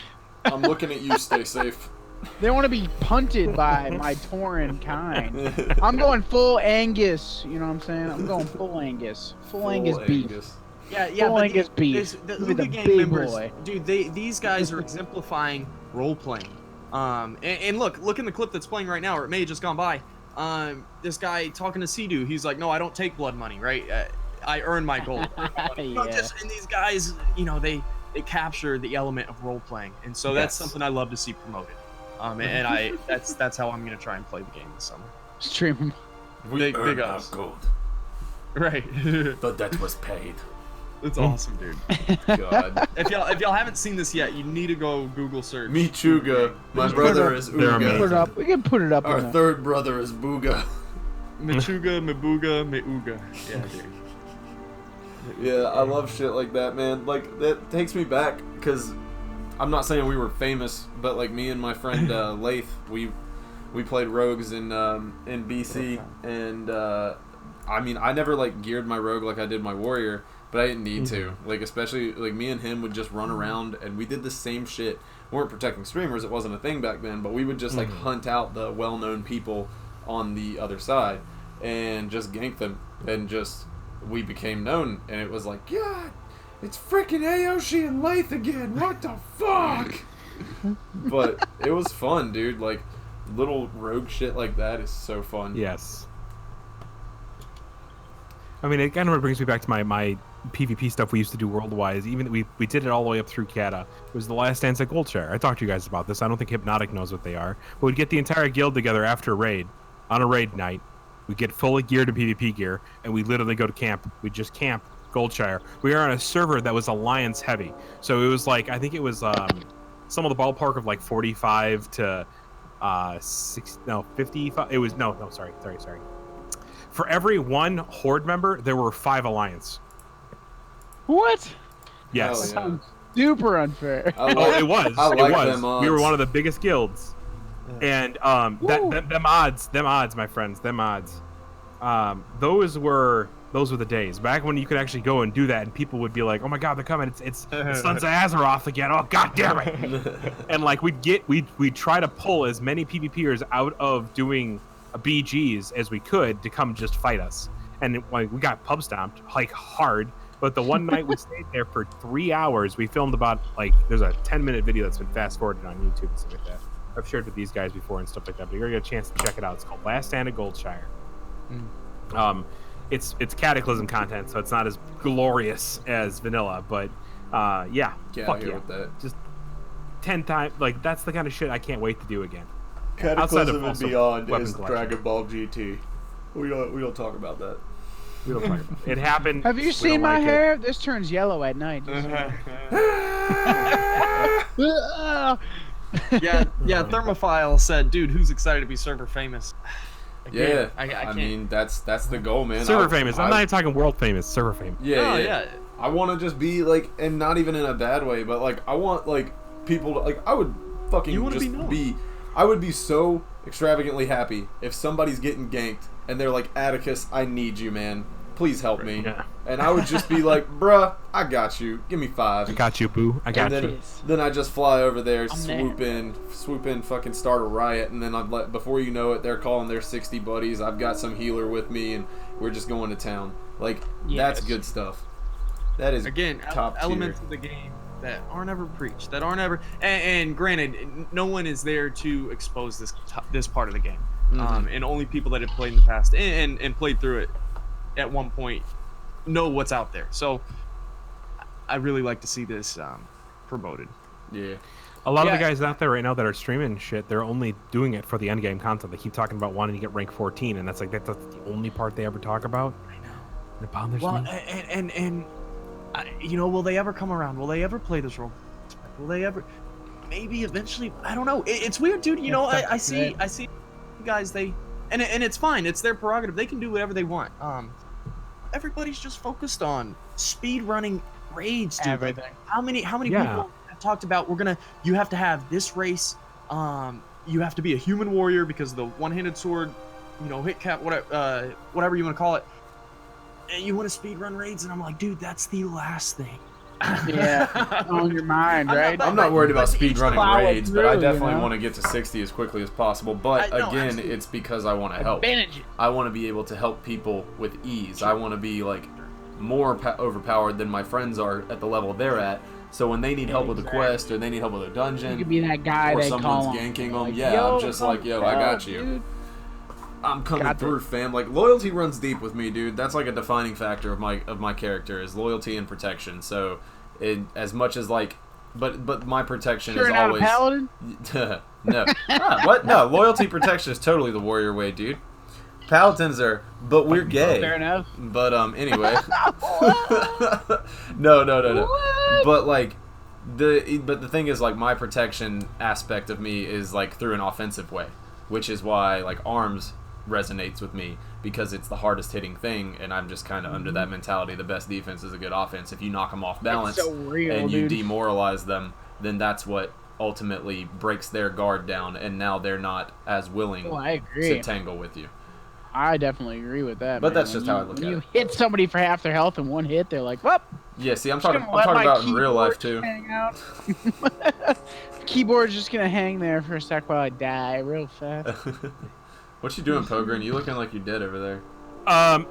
C: I'm looking at you. Stay safe.
B: They want to be punted by my Tauren kind. I'm going full Angus. You know what I'm saying? I'm going full Angus. Full Angus beef.
D: Yeah,
B: Full
D: but
B: Angus beef.
D: The
B: Give me the
D: Ooga gang
B: big
D: members,
B: boy.
D: dude, these guys are exemplifying role playing. And look in the clip that's playing right now, or it may have just gone by. This guy talking to Sea-Doo, he's like, no, I don't take blood money, right? I earn my gold. And these guys, you know, they capture the element of role playing, and so that's something I love to see promoted. And that's how I'm gonna try and play the game this summer.
B: Stream.
C: Big
D: our
C: gold.
D: Right.
C: The debt was paid.
D: It's awesome, dude.
C: God.
D: If y'all haven't seen this yet, you need to go Google search.
C: Michuga. My brother is Uga.
B: Put it up. We can put it up.
C: Our third brother is Booga.
D: Michuga, Mibuga, Meuga. Yeah, dude.
C: Yeah, I love shit like that, man. Like, that takes me back, because I'm not saying we were famous, but like me and my friend Laith, we played rogues in BC, and I mean, I never like geared my rogue like I did my warrior, but I didn't need to. Like, especially like me and him would just run around, and we did the same shit. We weren't protecting streamers; it wasn't a thing back then. But we would just like hunt out the well-known people on the other side and just gank them, and just we became known. And it was like, God, it's freaking Aoshi and Laith again. What the fuck? But it was fun, dude. Like, little rogue shit like that is so fun.
A: Yes. I mean, it kind of brings me back to my PvP stuff we used to do worldwide. Even we did it all the way up through Kata. It was the last dance at Goldshire. I talked to you guys about this. I don't think Hypnotic knows what they are. But we'd get the entire guild together after a raid, on a raid night. We'd get fully geared to PvP gear, and we literally go to camp. We'd just camp Goldshire. We were on a server that was Alliance heavy. So it was like, I think it was some of the ballpark of like 45 to 55. It was, sorry. For every one Horde member, there were 5 Alliance.
B: What?
A: Yes.
C: Oh, yeah.
B: Super unfair.
A: It was.
C: Them odds.
A: We were one of the biggest guilds. And them odds, my friends, them odds. Those were the days back when you could actually go and do that, and people would be like, "Oh my God, they're coming! It's Sons of Azeroth again! Oh God damn it!" And like we'd try to pull as many PvPers out of doing BGs as we could to come just fight us, and like we got pub stomped like hard. But the one night we stayed there for 3 hours, we filmed about like there's a 10-minute video that's been fast forwarded on YouTube and stuff like that. I've shared with these guys before and stuff like that, but you're gonna get a chance to check it out. It's called Last Stand at Goldshire. It's Cataclysm content, so it's not as glorious as vanilla, but fuck yeah.
C: With that.
A: Just 10 times, like that's the kind of shit I can't wait to do again.
C: Cataclysm and Beyond is
A: collection.
C: Dragon Ball GT. We don't talk about that.
A: We don't talk about it. It happened.
B: Have you seen my hair? This turns yellow at night.
D: Yeah, Thermophile said, dude, who's excited to be server famous? Again,
C: I mean, that's the goal, man.
A: Server famous. I'm not even talking world famous. Server famous.
C: Yeah. I want to just be like, and not even in a bad way, but like, I want like people to like. I would fucking just be. I would be so extravagantly happy if somebody's getting ganked and they're like, Atacas, I need you, man. Please help me. Yeah. And I would just be like, bruh, I got you. Give me 5.
A: I got you, boo. I got you.
C: Then I just fly over there, swoop in, fucking start a riot, and then before you know it, they're calling their 60 buddies. I've got some healer with me, and we're just going to town. Like, that's good stuff. That is
D: again
C: top
D: elements
C: tier.
D: of the game that aren't ever preached, that aren't ever. And granted, no one is there to expose this part of the game, and only people that have played in the past and played through it at one point know what's out there. So I really like to see this promoted.
C: Yeah.
A: A lot of the guys out there right now that are streaming shit, they're only doing it for the end game content. They keep talking about wanting to get rank 14, and that's the only part they ever talk about.
D: I know.
A: It bothers
D: well,
A: me.
D: And you know, will they ever come around? Will they ever play this role? Will they ever? Maybe eventually. I don't know. It's weird, dude. You know, I see guys. And it's fine. It's their prerogative. They can do whatever they want. Everybody's just focused on speed running raids, dude.
B: Everything.
D: Like, how many people have talked about you have to have this race, you have to be a human warrior because of the one-handed sword, you know, hit cap, whatever you want to call it, and you want to speed run raids, and I'm like, dude, that's the last thing.
B: Yeah, on your mind, right?
C: I'm not worried about speed running raids, but I definitely
B: you know?
C: want to get to 60 as quickly as possible. But again,
D: absolutely.
C: it's because I want to help. I want to be able to help people with ease. I want to be like more overpowered than my friends are at the level they're at. So when they need help with a quest or they need help with a dungeon,
B: You could be that guy
C: or
B: they
C: someone's
B: call
C: ganking them,
B: like,
C: I'm just like, yo, I got you.
B: Dude.
C: I'm coming
B: Got
C: through, fam. Like, loyalty runs deep with me, dude. That's like a defining factor of my character is loyalty and protection. So, as much as like, but my protection is
B: Not
C: always
B: a paladin?
C: no. What? No, loyalty protection is totally the warrior way, dude. Paladins are, but we're gay.
B: Fair enough.
C: But anyway. No.
B: What?
C: But like the thing is, like, my protection aspect of me is like through an offensive way, which is why like arms resonates with me, because it's the hardest hitting thing, and I'm just kind of under that mentality. The best defense is a good offense. If you knock them off balance
B: so real,
C: and you
B: dude.
C: demoralize them, then that's what ultimately breaks their guard down, and now they're not as willing
B: I agree.
C: to tangle with you.
B: I definitely agree with that.
C: But
B: man.
C: that's just
B: When
C: how I look
B: when
C: at
B: you
C: it.
B: hit somebody for half their health in one hit, they're like, "Well,
C: Yeah, see, I'm
B: just
C: talking
B: gonna let my
C: about in real life too.
B: keyboard hang out." Keyboard's just gonna hang there for a sec while I die real fast.
C: What you doing, Pohgren? You looking like you're dead over there.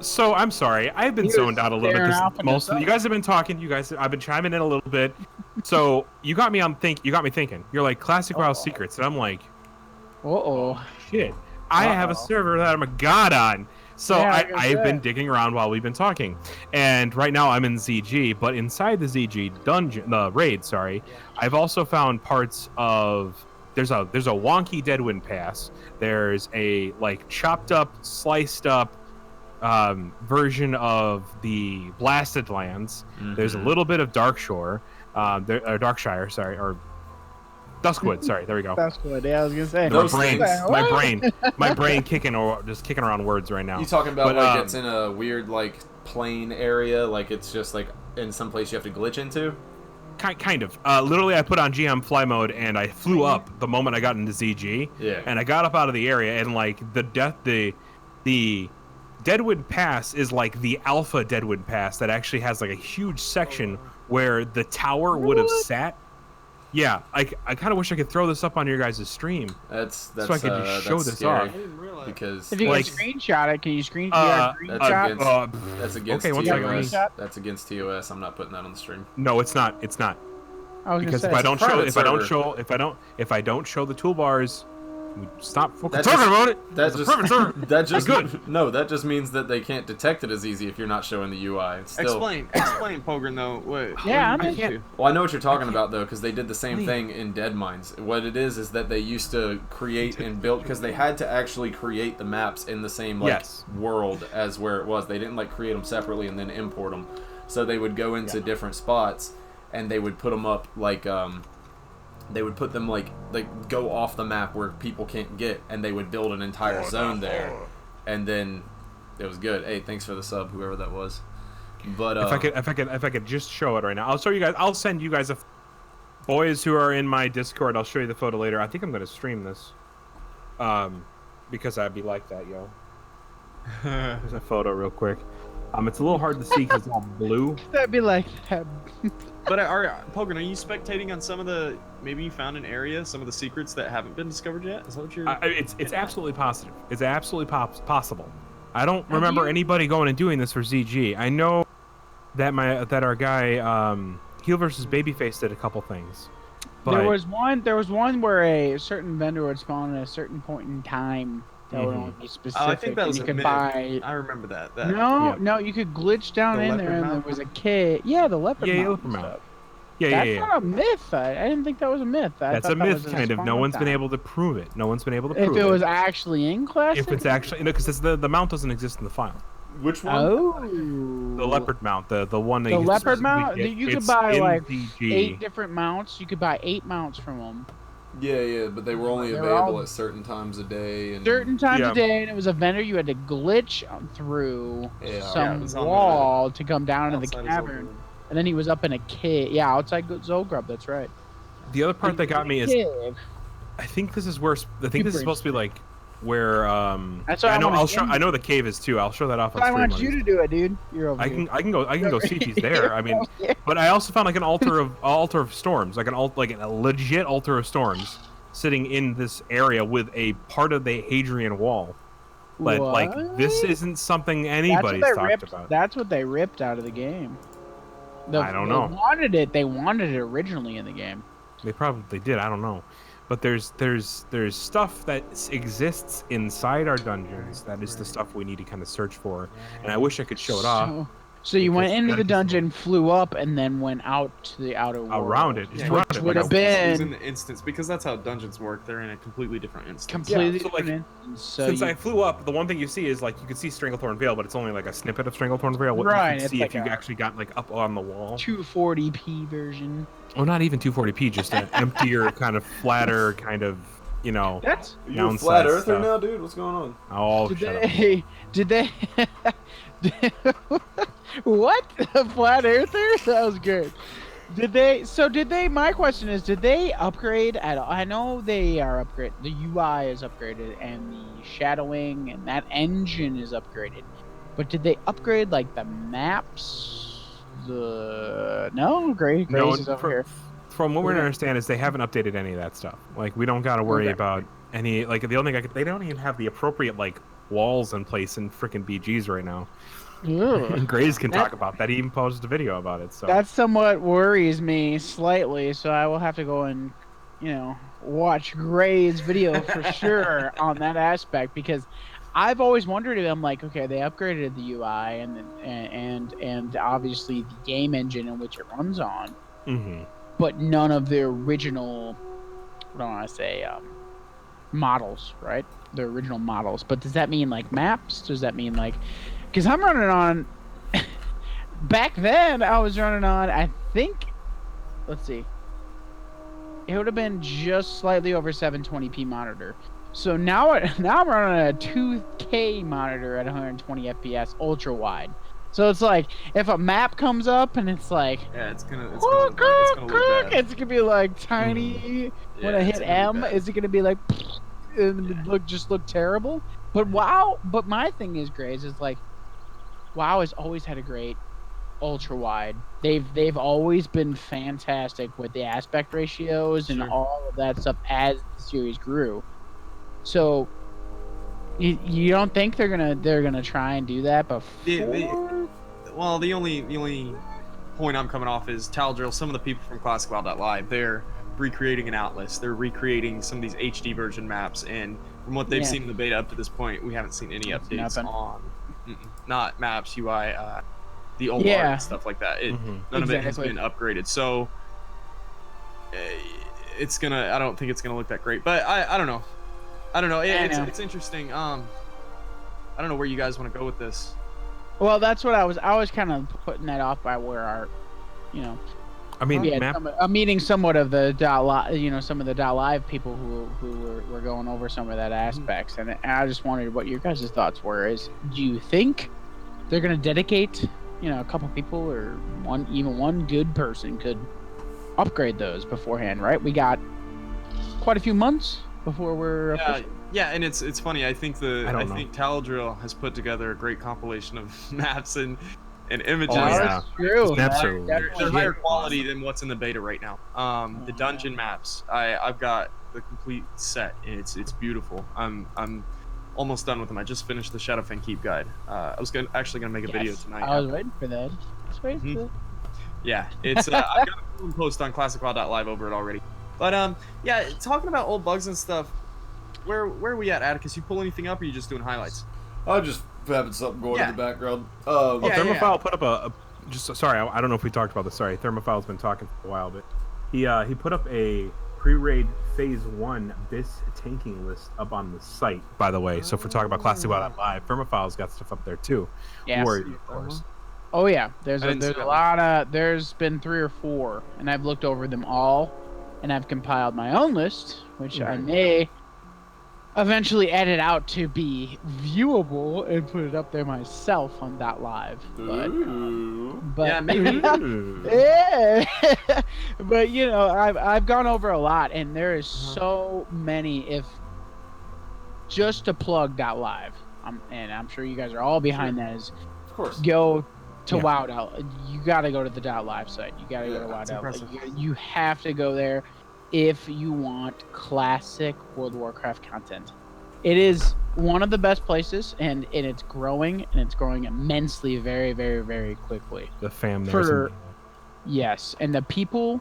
A: So I'm sorry. I've been
B: He was
A: zoned out a little bit.
B: staring
A: 'Cause
B: off into
A: most of you guys have been talking. I've been chiming in a little bit. So you got me thinking. You're like classic WoW secrets, and I'm like,
B: Uh-oh.
A: shit. I have a server that I'm a god on. So
B: Yeah,
A: I've been digging around while we've been talking, and right now I'm in ZG. But inside the ZG dungeon, the raid, I've also found parts of there's a wonky Deadwind Pass. There's a like chopped up, sliced up version of the Blasted Lands.
C: Mm-hmm.
A: There's a little bit of Darkshire, Darkshire, or Duskwood. Sorry, there we go.
B: That's good. Yeah, I was gonna say.
A: My brain kicking around words right now.
C: You talking about
A: But,
C: like it's in a weird like plain area, like it's just like in some place you have to glitch into?
A: Kind of. Literally, I put on GM fly mode and I flew up the moment I got into ZG.
C: Yeah.
A: And I got up out of the area and like the Deadwood Pass is like the alpha Deadwood Pass that actually has like a huge section where the tower would have sat. Yeah, I kind of wish I could throw this up on your guys' stream.
C: That's
A: so I could just show
C: that's
A: this
C: scary,
A: off.
C: because
B: If you
A: Like-
B: can screenshot it, can you
C: that's
B: screenshot?
C: against that's against
A: Okay, one
C: TOS.
B: second.
C: That's against TOS. I'm not putting that on the stream.
A: No, it's not. It's not.
B: I was
A: Because
B: gonna
A: if I
B: say.
A: don't show
C: private
A: if I don't show the toolbars, we stop fucking
C: That
A: talking
C: just-
A: about it.
C: That
A: It's a
C: just
A: private server.
C: that just
A: Good.
C: No, that just means that they can't detect it as easy if you're not showing the UI. It's still,
D: Explain, Pohgren, though. What?
B: Yeah,
D: what
B: I'm
D: do you
B: in.
D: do?
C: Well, I know what you're talking about though, because they did the same thing in Dead Mines. What it is that they used to create and build, because they had to actually create the maps in the same world as where it was. They didn't like create them separately and then import them. So they would go into different spots and they would put them up like they would put them like go off the map where people can't get, and they would build an entire zone there, and then it was good. Hey, thanks for the sub, whoever that was. But
A: if I could just show it right now, I'll show you guys. I'll send you guys boys who are in my Discord. I'll show you the photo later. I think I'm gonna stream this, because I'd be like that, yo. There's a photo real quick. It's a little hard to see because it's all blue.
B: That'd be like that.
D: But Pohgren, are you spectating on some of the? Maybe you found an area, some of the secrets that haven't been discovered yet. Is that what you're?
A: It's absolutely positive. It's absolutely possible. I don't remember anybody going and doing this for ZG. I know that our guy Heal versus Babyface did a couple things. But
B: There was one where a certain vendor would spawn at a certain point in time that would only be specific.
D: I think that was
B: and
D: a
B: you could
D: myth.
B: buy.
D: I remember that.
B: No, you could glitch down
D: The
B: in there,
D: leopard
B: and there
D: mount?
B: was a kid. Yeah, the leopard mount.
A: leopard mount.
B: Stuff.
A: Yeah,
B: That's not a myth. I didn't think that was a myth.
A: That's a myth, kind of. No one's been able to prove it. No one's been able to prove
B: If
A: it.
B: it was actually in Classic?
A: If it's actually, because the mount doesn't exist in the file.
C: Which one?
B: Oh.
A: The leopard mount, the one that
B: The
A: you
B: leopard mount?
A: get,
B: You could
A: it's
B: buy
A: in
B: like
A: DG.
B: 8 different mounts. You could buy 8 mounts from them.
C: Yeah, but they were only
B: They were
C: available
B: all-
C: at certain times a day. And
B: Certain times
A: Yeah.
B: a day, and it was a vendor you had to glitch through
C: Yeah.
B: some
D: it was on the
B: wall to come down into the
D: outside of
B: cavern.
D: Zolgrub.
B: And then he was up in a cave. Yeah, outside Zolgrub, that's right.
A: The other part that got me is,
B: Cave.
A: I think this is where I think this is supposed to be like where
B: That's what
A: I know.
B: wanna
A: I'll
B: see.
A: show. I know the cave is too. I'll show that off on
B: I
A: stream.
B: want you to do it, dude. You're over
A: I
B: here.
A: can go see if he's there. I mean, but I also found like an altar of storms, like a legit altar of storms, sitting in this area with a part of the Hadrian Wall. But like this isn't something anybody's talked about.
B: That's what they ripped out of the game.
A: I don't know.
B: They wanted it originally in the game.
A: They probably did. I don't know. But there's stuff that exists inside our dungeons. That is the stuff we need to kind of search for. And I wish I could show it off.
B: So you went
A: Because
B: into the
A: that's-
B: dungeon, flew up, and then went out to the outer world.
A: Around it.
D: Yeah,
A: around
B: which
A: it,
B: would
A: like
B: have
A: a-
D: It was in
B: been
D: the instance because that's how dungeons work. They're in a completely different instance.
B: completely
A: so, like,
B: different. So
A: Since
B: you,
A: I flew up, the one thing you see is like you can see Stranglethorn Vale, but it's only like a snippet of Stranglethorn Vale. What
B: Right,
A: you can
B: it's
A: see
B: like
A: if you
B: a-
A: actually got like up on the wall.
B: 240p version.
A: Oh, not even 240p, just an emptier, kind of flatter, kind of
B: That's
C: Are you a
A: downside
C: flat earther
A: stuff.
C: now, dude? What's going on?
A: Oh,
B: did
A: shut up.
B: they what? Flat earther? That was good. Did they my question is, did they upgrade at all? I know they are upgraded. The UI is upgraded and the shadowing and that engine is upgraded. But did they upgrade like the maps? Grace is over here.
A: From what we understand is they haven't updated any of that stuff. Like we don't got to worry
B: Okay.
A: about any. Like the only thing they don't even have the appropriate like walls in place in freaking BGs right now.
B: Ugh.
A: Grays can talk about that. He even posted a video about it. So
B: That somewhat worries me slightly, so I will have to go and, watch Gray's video for sure on that aspect, because I've always wondered, I'm like, okay, they upgraded the UI and obviously the game engine in which it runs on, but none of the original, what do I want to say, models, right? The original models. But does that mean like maps? Does that mean like, because I'm running on. Back then, I was running on, I think, let's see. It would have been just slightly over 720p monitor. So now I'm running a 2K monitor at 120 FPS, ultra wide. So it's like, if a map comes up and it's like,
D: Yeah, it's gonna look bad.
B: it's gonna be like tiny. When I
D: Yeah,
B: hit
D: it's gonna be
B: M,
D: bad.
B: is it gonna be like, and look terrible? But WoW, but my thing is, Grays, is like, WoW has always had a great ultra wide. They've always been fantastic with the aspect ratios and
D: Sure.
B: all of that stuff as the series grew. So you don't think they're gonna try and do that before?
D: Well, the only point I'm coming off is Taldrill. Some of the people from ClassicWoW.live, they're recreating an Atlas. They're recreating some of these HD version maps, and from what they've
B: Yeah.
D: seen in the beta up to this point, we haven't seen any updates
B: Nothing.
D: on not maps, UI, the old art
B: Yeah.
D: and stuff like that.
A: Mm-hmm.
D: None of it has
B: Exactly.
D: been upgraded, so it's gonna. I don't think it's gonna look that great, but I don't know. I don't know. It's interesting. I don't know where you guys want to go with this.
B: Well, that's what I was kind of putting that off by where our,
A: I mean,
B: yeah,
A: map.
B: I'm meeting somewhat of the some of the live people who were going over some of that aspects, and I just wondered what your guys' thoughts were. Is, do you think they're gonna dedicate, a couple people or one good person could upgrade those beforehand? Right, we got quite a few months before we're official.
D: Yeah, and it's funny. I think
A: I
D: think Taldrill has put together a great compilation of maps and images.
A: Oh, yeah.
B: That's true.
A: Maps are
D: They're
B: Definitely.
D: higher quality than what's in the beta right now. The dungeon maps, I've got the complete set, and it's beautiful. I'm almost done with them. I just finished the Shadowfen Keep guide. I was actually gonna make a video tonight.
B: I was waiting for that.
D: Mhm. Yeah, it's I've got a post on classicwow.live over it already. But yeah, talking about old bugs and stuff. Where are we at, Atticus? You pull anything up, or are you just doing highlights?
C: I'm just having something going in the background.
A: Thermophile put up a sorry, I don't know if we talked about this. Sorry, Thermophile's been talking for a while, but he put up a pre-raid phase 1 Abyss tanking list up on the site, by the way. So if we're talking about classicwow.live, Thermophile's got stuff up there too.
B: Yes.
A: Warrior, of course.
B: Oh yeah, there's a lot of, there's been 3 or 4, and I've looked over them all, and I've compiled my own list, which I may eventually edit out to be viewable and put it up there myself on .live. But
D: yeah, maybe.
B: Yeah. But you know, I've gone over a lot, and there is so many. If just to plug .live, and I'm sure you guys are all behind that, is
C: of course
B: go to WoW. You got to go to the .live site. You got to go to WoW. You have to go there if you want classic World of Warcraft content. It is one of the best places, and it's growing, and it's growing immensely, very, very, very quickly.
A: The fam there.
B: Yes, and the people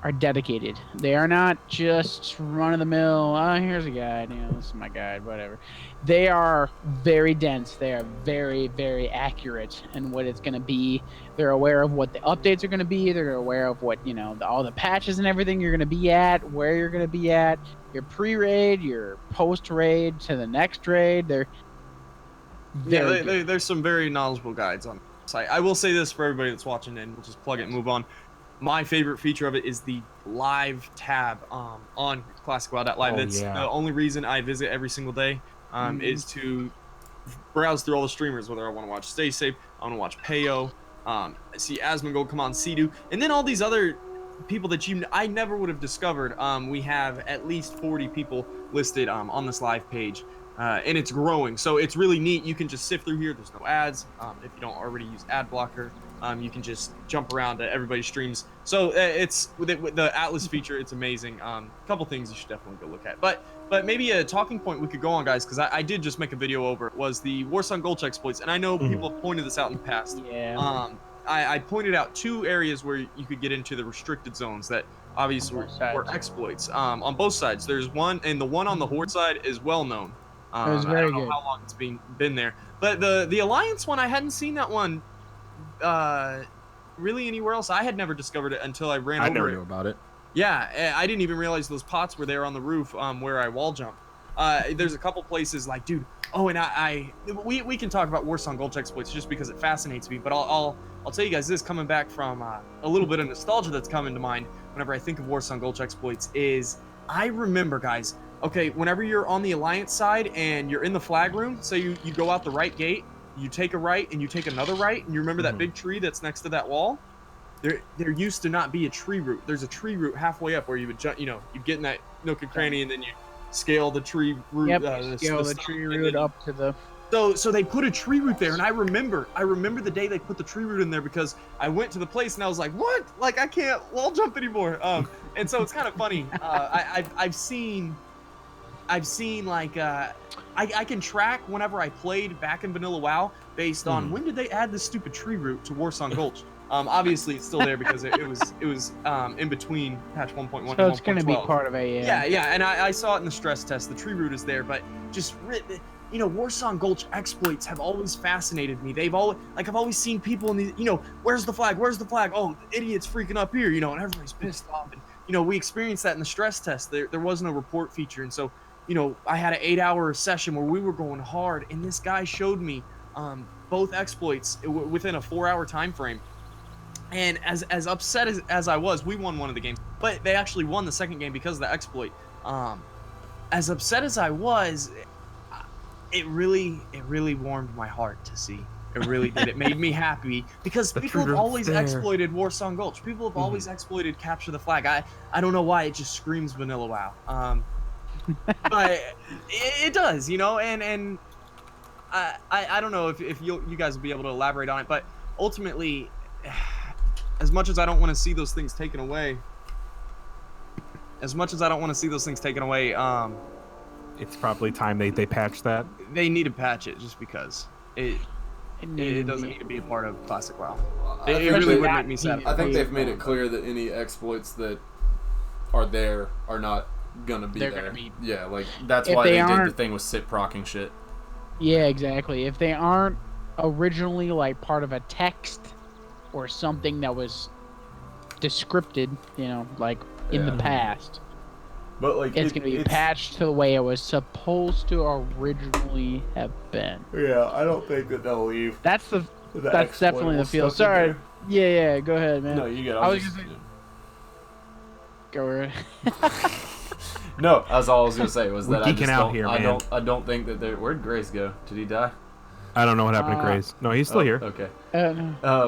B: are dedicated. They are not just run-of-the-mill, oh, here's a guide, you know, this is my guide, whatever. They are very dense. They are very, very accurate in what it's going to be. They're aware of what the updates are going to be. They're aware of what, you know, all the patches and everything you're going to be at, where you're going to be at, your pre-raid, your post-raid to the next raid.
D: There's some very knowledgeable guides on the site. I will say this for everybody that's watching, and we'll just plug it and move on. My favorite feature of it is the live tab on classicwow.live. That's the only reason I visit every single day is to browse through all the streamers, whether I want to watch Stay Safe, I want to watch Payo, see Asmongold come on, Sea-Doo, and then all these other people that I never would have discovered. We have at least 40 people listed on this live page, and it's growing. So it's really neat. You can just sift through here. There's no ads. If you don't already use ad blocker, you can just jump around to everybody's streams. So it's with the Atlas feature, it's amazing. A couple things you should definitely go look at. But maybe a talking point we could go on, guys, because I did just make a video over it, was the Warsong Gulch exploits, and I know people have pointed this out in the past.
B: Yeah.
D: I pointed out 2 areas where you could get into the restricted zones that obviously were exploits on both sides. There's one, and the one on the Horde side is well known.
B: It was very
D: I don't know how long it's been there, but the Alliance one, I hadn't seen that one really anywhere else. I had never discovered it until I ran over it.
A: I never knew about it.
D: Yeah, I didn't even realize those pots were there on the roof where I wall jumped. There's a couple places like, dude. Oh, and we can talk about Warsong Gulch exploits just because it fascinates me. But I'll tell you guys this, coming back from a little bit of nostalgia that's coming to mind whenever I think of Warsong Gulch exploits is, I remember, guys. Okay, whenever you're on the Alliance side and you're in the flag room, so you go out the right gate, you take a right and you take another right, and you remember that big tree that's next to that wall? There used to not be a tree root. There's a tree root halfway up where you would jump, you get in that nook and cranny, and then you scale the tree root.
B: Yep, scale the tree root up to the...
D: So they put a tree root there, and I remember the day they put the tree root in there, because I went to the place and I was like, what? Like, I can't wall jump anymore. And so it's kind of funny. I've seen like I can track whenever I played back in Vanilla WoW based on when did they add this stupid tree root to Warsong Gulch. Obviously it's still there because it was in between patch 1.1 and 1.12.
B: So it's going to be part of a
D: yeah, and I saw it in the stress test. The tree root is there, but just Warsong Gulch exploits have always fascinated me. I've always seen people in these, where's the flag? Oh, idiot's freaking up here, and everybody's pissed off. And we experienced that in the stress test. There was no report feature, and so I had an 8-hour session where we were going hard, and this guy showed me both exploits within a 4-hour time frame. And as upset as I was, we won one of the games, but they actually won the second game because of the exploit. As upset as I was, it really warmed my heart to see. It really did. It made me happy because people have always exploited Warsong Gulch. People have always exploited Capture the Flag. I don't know why, it just screams Vanilla WoW. But it does, and I don't know if you guys will be able to elaborate on it, but ultimately, as much as I don't want to see those things taken away,
A: it's probably time they patch that.
D: They need to patch it just because it doesn't need to be a part of Classic WoW.
C: I
D: It
C: think
D: really
C: they-
D: would make me sad.
C: I think they've made it clear that any exploits that are there are not gonna be
B: They're
C: there.
B: gonna be-
C: Yeah, like that's
B: If
C: why
B: they
C: they did the
B: aren't-
C: thing with sit procking shit.
B: Yeah, exactly. If they aren't originally like part of a text or something that was descripted, like in the
C: Yeah.
B: past,
C: But like
B: it's going to be patched to the way it was supposed to originally have been.
C: Yeah, I don't think that they'll leave.
B: That's
C: That's
B: definitely the feel. Sorry. Yeah, go ahead, man.
C: No, you get.
B: I was just go ahead.
C: No, that's all I was gonna say was
A: We're
C: that I
A: geeking
C: just
A: out
C: don't.
A: here,
C: I
A: man.
C: don't think that they're. Where'd Grace go? Did he die?
A: I don't know what happened to Grays. No, he's still here.
C: Okay.
B: No.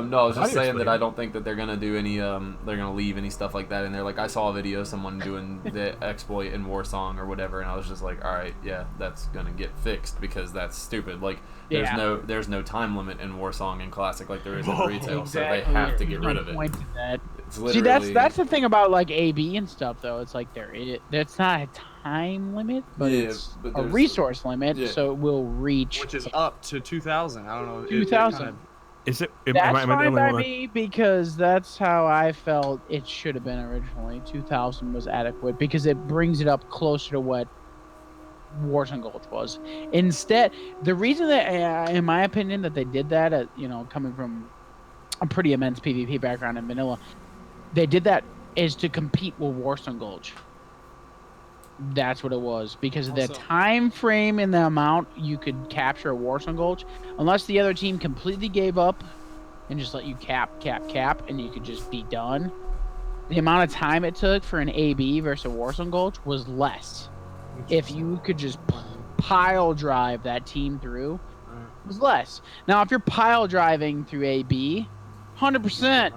C: No, I was just
A: Audio
C: saying that
A: still
C: I
A: here.
C: don't think that they're gonna do any. They're gonna leave any stuff like that in there. Like I saw a video of someone doing the exploit in Warsong or whatever, and I was just like, all right, yeah, that's gonna get fixed because that's stupid. Like there's no time limit in Warsong and Classic like there is in retail, so they have to get rid of it.
B: Point to that.
C: It's
B: See,
C: literally,
B: that's the thing about like AB and stuff though. It's like that's not a time limit, but
C: Yeah,
B: it's
C: but
B: a
C: there's-
B: resource limit,
C: yeah.
B: so it will reach
D: Which is up to 2,000. I don't know.
B: 2,000.
A: Is it?
B: That's
A: am I the
B: fine
A: only
B: by
A: one?
B: me because that's how I felt it should have been originally. 2,000 was adequate because it brings it up closer to what Warzone Gulch was. Instead, the reason that, in my opinion, that they did that, coming from a pretty immense PvP background in vanilla, they did that is to compete with Warzone Gulch. That's what it was because of the
D: Also-
B: time frame and the amount you could capture a Warzone Gulch. Unless the other team completely gave up and just let you cap, and you could just be done. The amount of time it took for an AB versus a Warzone Gulch was less. If you could just pile drive that team through, it was less. Now, if you're pile driving through AB, 100%.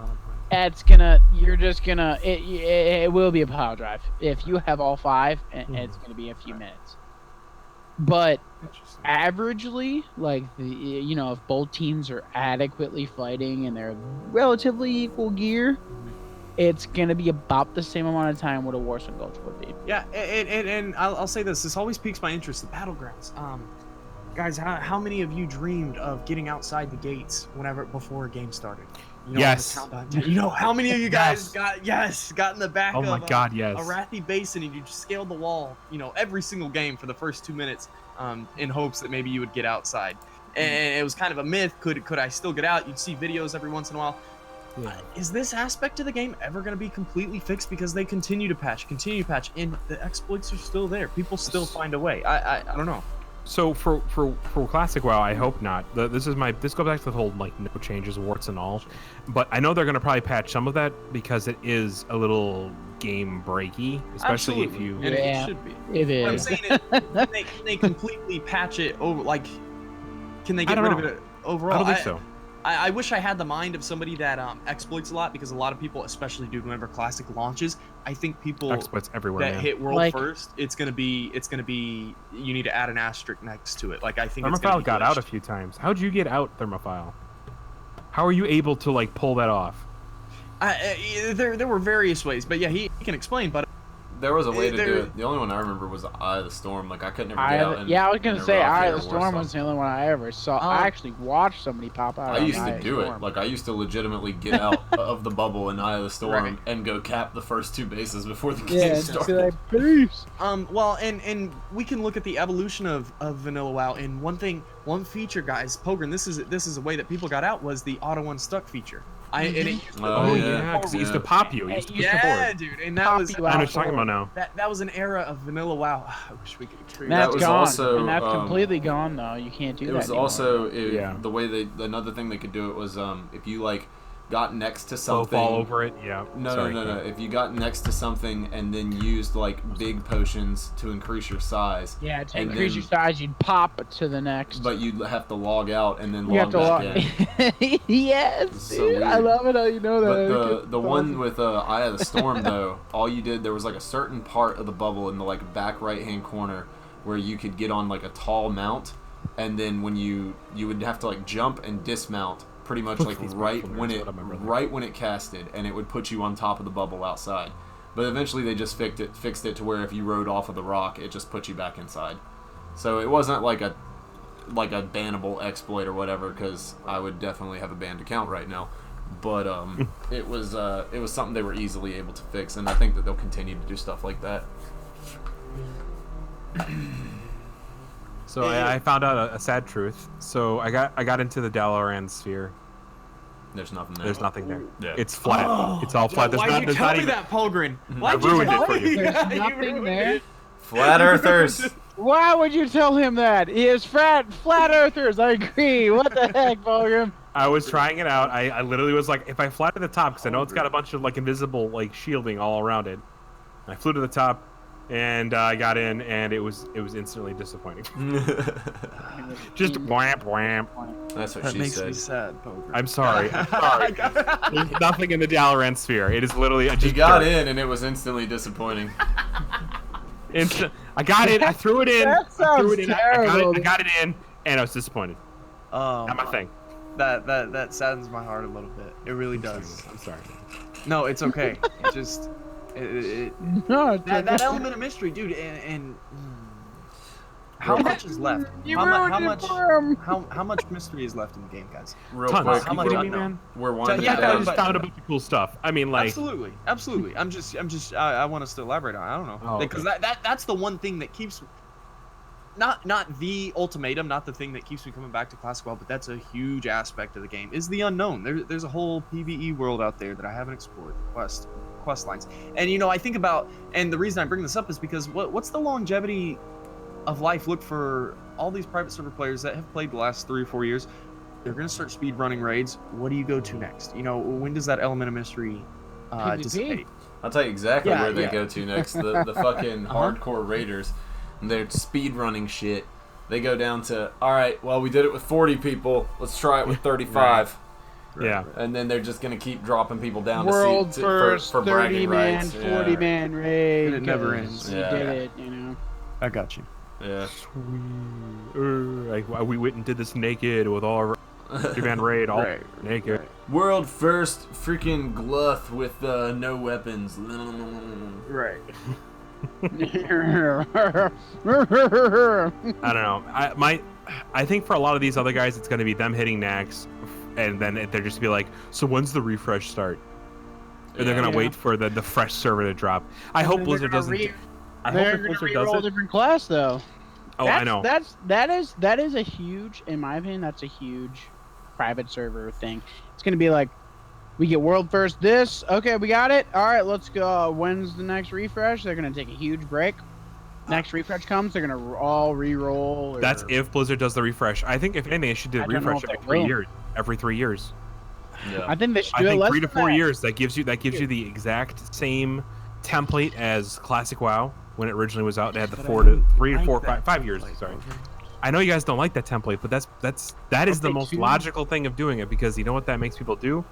B: It will be a pile drive. If you have all five, it's going to be a few minutes. But averagely, like, if both teams are adequately fighting and they're relatively equal gear, it's going to be about the same amount of time what a Warzone Gulch would be.
D: Yeah, and I'll say this. This always piques my interest. The battlegrounds. Guys, how many of you dreamed of getting outside the gates before a game started?
A: Yes.
D: How many of you guys got in the back
A: Oh
D: of
A: my God, yes.
D: a Wrathy Basin and you just scaled the wall, every single game for the first 2 minutes, in hopes that maybe you would get outside. And it was kind of a myth. Could I still get out? You'd see videos every once in a while.
A: Yeah.
D: Is this aspect of the game ever going to be completely fixed? Because they continue to patch, and the exploits are still there. People still find a way. I don't know.
A: So for Classic WoW, I hope not. This goes back to the whole like no changes, warts and all. But I know they're gonna probably patch some of that because it is a little game breaky, especially
D: Absolutely.
A: if you.
D: And
B: Yeah.
D: it should be.
B: It
D: What I'm
B: is.
D: saying is, can they completely patch it over? Like, can they get rid of it overall?
A: I don't think so.
D: I wish I had the mind of somebody that exploits a lot, because a lot of people, especially whenever Classic launches, I think people
A: Exploits everywhere,
D: that
A: man.
D: hit World
B: Like-
D: first, it's gonna be you need to add an asterisk next to it. Like, I think it's
A: Thermophile
D: gonna be
A: got out a
D: glitched.
A: few times. How'd you get out, Thermophile? How are you able to like pull that off?
D: There were various ways, but yeah, he can explain. But
C: There was a way to do
D: There-
C: it. The only one I remember was Eye of the Storm. Like I could never get
B: I
C: out.
B: was gonna say Eye of the Storm
C: was.
B: was the only one I ever saw. I actually watched somebody pop out.
C: I
B: on
C: used
B: Eye
C: to
B: of
C: do
B: the
C: it.
B: Storm.
C: Like I used to legitimately get out of the bubble in Eye of the Storm
D: Right.
C: and go cap the first 2 bases before the game
B: Yeah, just be
C: started.
B: like, peace.
D: Well, and we can look at the evolution of Vanilla WoW, and one feature, guys, Pohgren, this is a way that people got out, was the auto unstuck feature. And it used to-
C: Oh,
A: yeah, because it used to pop you. It used to push you
D: yeah,
A: forward.
D: dude, and that
B: Pop
D: was
B: you
A: I know what
B: out
A: you're talking about now.
D: that was an era of Vanilla WoW. I wish we could
B: And
D: experience.
B: that's
C: was
B: gone.
C: also,
B: and that's
C: um,
B: completely gone though. You can't do that.
C: It was
B: anymore.
C: also
A: Yeah.
C: the way another thing they could do it was if you like got next to
A: So
C: something.
A: fall over it. Yeah.
C: No,
A: Sorry.
C: no. If you got next to something and then used like big potions to increase your size,
B: Yeah, to
C: and
B: increase
C: then-
B: your size, you'd pop to the next.
C: but you'd have to log out and then
B: you have
C: log
B: to
C: back
B: log.
C: in.
B: Yes,
C: So
B: dude, I
C: weird.
B: love it how you know that.
C: But the one with Eye of the Storm though, all you did, there was like a certain part of the bubble in the like back right hand corner where you could get on like a tall mount, and then when you would have to like jump and dismount pretty much like
A: These
C: right
A: rifle
C: when
A: nerds,
C: it
A: what I remember.
C: right when it casted, and it would put you on top of the bubble outside. But eventually they just fixed it to where if you rode off of the rock, it just put you back inside. So it wasn't like a like a bannable exploit or whatever, because I would definitely have a banned account right now. But it was something they were easily able to fix, and I think that they'll continue to do stuff like that.
A: So I found out a sad truth. So I got into the Dalaran sphere.
C: There's nothing there.
A: There's nothing there.
C: Yeah.
A: It's flat. It's all flat.
D: Why'd you tell me that, Pohgren? Why'd you
A: ruined
D: tell
A: it for
D: me?
A: you.
B: There's
D: You
B: nothing
D: ruined
B: there.
D: it.
C: Flat Earthers.
B: Why would you tell him that? He is flat earthers. I agree. What the heck, Pohgren?
A: I was trying it out. I literally was like, if I fly to the top, because I know it's got a bunch of like invisible like shielding all around it. I flew to the top, and I got in, and it was instantly disappointing. Just whamp whamp.
C: That's what
D: That
C: she
D: makes
C: said.
D: me sad, Pohgren.
A: I'm sorry. I'm sorry. There's nothing in the Dalaran sphere. It is literally
C: He
A: just
C: got
A: dirt.
C: in, and it was instantly disappointing.
A: I got it. I threw it in.
B: That
A: I threw
B: sounds
A: it in.
B: terrible.
A: I got it in, and I was disappointed. Not my thing.
D: That saddens my heart a little bit. It really does.
A: I'm sorry.
D: No, it's okay. It just
B: No,
D: that element of mystery, dude, and how much is left?
B: You
D: How
B: ruined it
D: much?
B: for him.
D: How much mystery is left in the game, guys?
C: Real
A: Tons.
C: quick,
D: How much
A: You kidding me,
D: unknown?
A: man?
C: we're winding
D: Yeah,
C: it
A: I
C: down.
A: just
D: but-
A: found a bunch of cool stuff. I mean, like,
D: Absolutely. I want us to elaborate on it. I don't know.
A: Oh,
D: Because that's the one thing that keeps not the ultimatum, not the thing that keeps me coming back to Classic WoW, but that's a huge aspect of the game, is the unknown. There's a whole PvE world out there that I haven't explored, quest lines. And you know, I think about, and the reason I bring this up is because what's the longevity of life look for all these private server players that have played the last 3 or 4 years? They're going to start speed running raids. What do you go to next? You know, when does that element of mystery
B: PvP.
D: dissipate?
C: I'll tell you exactly
D: Yeah,
C: where they
D: yeah.
C: go to next. The fucking hardcore raiders. They're speed running shit. They go down to, all right, well, we did it with 40 people. Let's try it with 35.
A: yeah.
C: And then they're just going to keep dropping people down
B: World
C: to
B: first,
C: for
B: 30
C: bragging
B: man,
C: rights.
B: 40 man raid.
D: And it never
B: 'cause
D: ends.
B: We
C: Yeah.
B: did it, you know.
D: I got you.
C: Yeah.
A: Like we went and did this naked with all our 3-man raid, all
D: Right,
A: naked.
C: World first freaking gluth with no weapons.
D: Right.
A: I don't know. I think for a lot of these other guys, it's going to be them hitting Nax, and then they're just be like, so when's the refresh start? And they're going to
B: Yeah.
A: wait for the fresh server to drop. I hope Blizzard doesn't. I hope
B: They're
A: if
B: gonna
A: Blizzard
B: re-roll
A: does
B: a
A: it.
B: different class though.
A: Oh, I know.
B: That is a huge, in my opinion, that's a huge private server thing. It's gonna be like, we get world first this, okay, we got it. All right, let's go. When's the next refresh? They're gonna take a huge break. Next refresh comes, they're gonna all re-roll.
A: That's if Blizzard does the refresh. I think if anything, they should do
B: I
A: the
B: don't know
A: refresh
B: if
A: every
B: they
A: 3
B: will.
A: years. Every 3 years.
C: Yeah.
B: I think they should
A: I
B: do it
A: think
B: less
A: 3 to
B: than
A: 4
B: that.
A: years. That gives you the exact same template as Classic WoW when it originally was out. They had the 3 to 4, 5 years. Sorry. I know you guys don't like that template, but that is the
B: Okay,
A: most
B: too.
A: logical thing of doing it, because you know what that makes people do?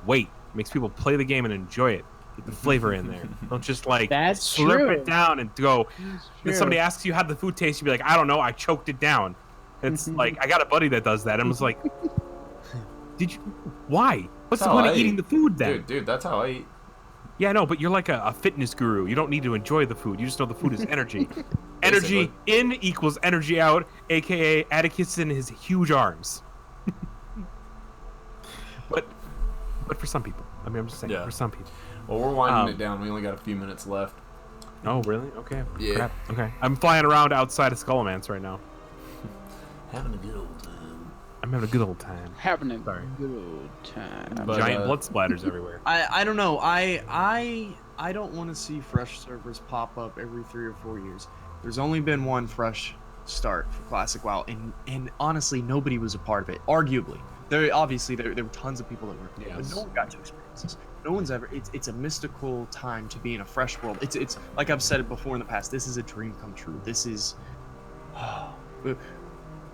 A: Wait. It makes people play the game and enjoy it. Get the flavor in there. Don't just like
B: That's
A: slurp
B: true.
A: it down and go.
B: That's
A: Then
B: true.
A: somebody asks you how the food tastes, you be like, I don't know, I choked it down. It's like, I got a buddy that does that, and was like, did you? Why? What's the
C: That's
A: point
C: how
A: of
C: I
A: eating
C: eat.
A: the food then?
C: Dude, that's how I eat.
A: Yeah, no, but you're like a fitness guru. You don't need to enjoy the food. You just know the food is energy. Energy in equals energy out, aka Atacas and his huge arms. but for some people, I mean, I'm just saying,
C: Yeah.
A: for some people.
C: Well, we're winding it down. We only got a few minutes left.
A: Oh, really? Okay.
C: Yeah.
A: Crap. Okay. I'm flying around outside of Skullomance right now.
C: Having a good old time.
A: I'm having a good old time.
B: Having a
A: Sorry.
B: good old time.
C: But,
A: Giant blood splatters everywhere.
D: I don't know. I don't want to see fresh servers pop up every 3 or 4 years. There's only been one fresh start for Classic WoW, and honestly, nobody was a part of it. Arguably, there were tons of people that were, but
A: Yes.
D: no one got to experience this. No one's ever. It's a mystical time to be in a fresh world. It's like I've said it before in the past. This is a dream come true. This is.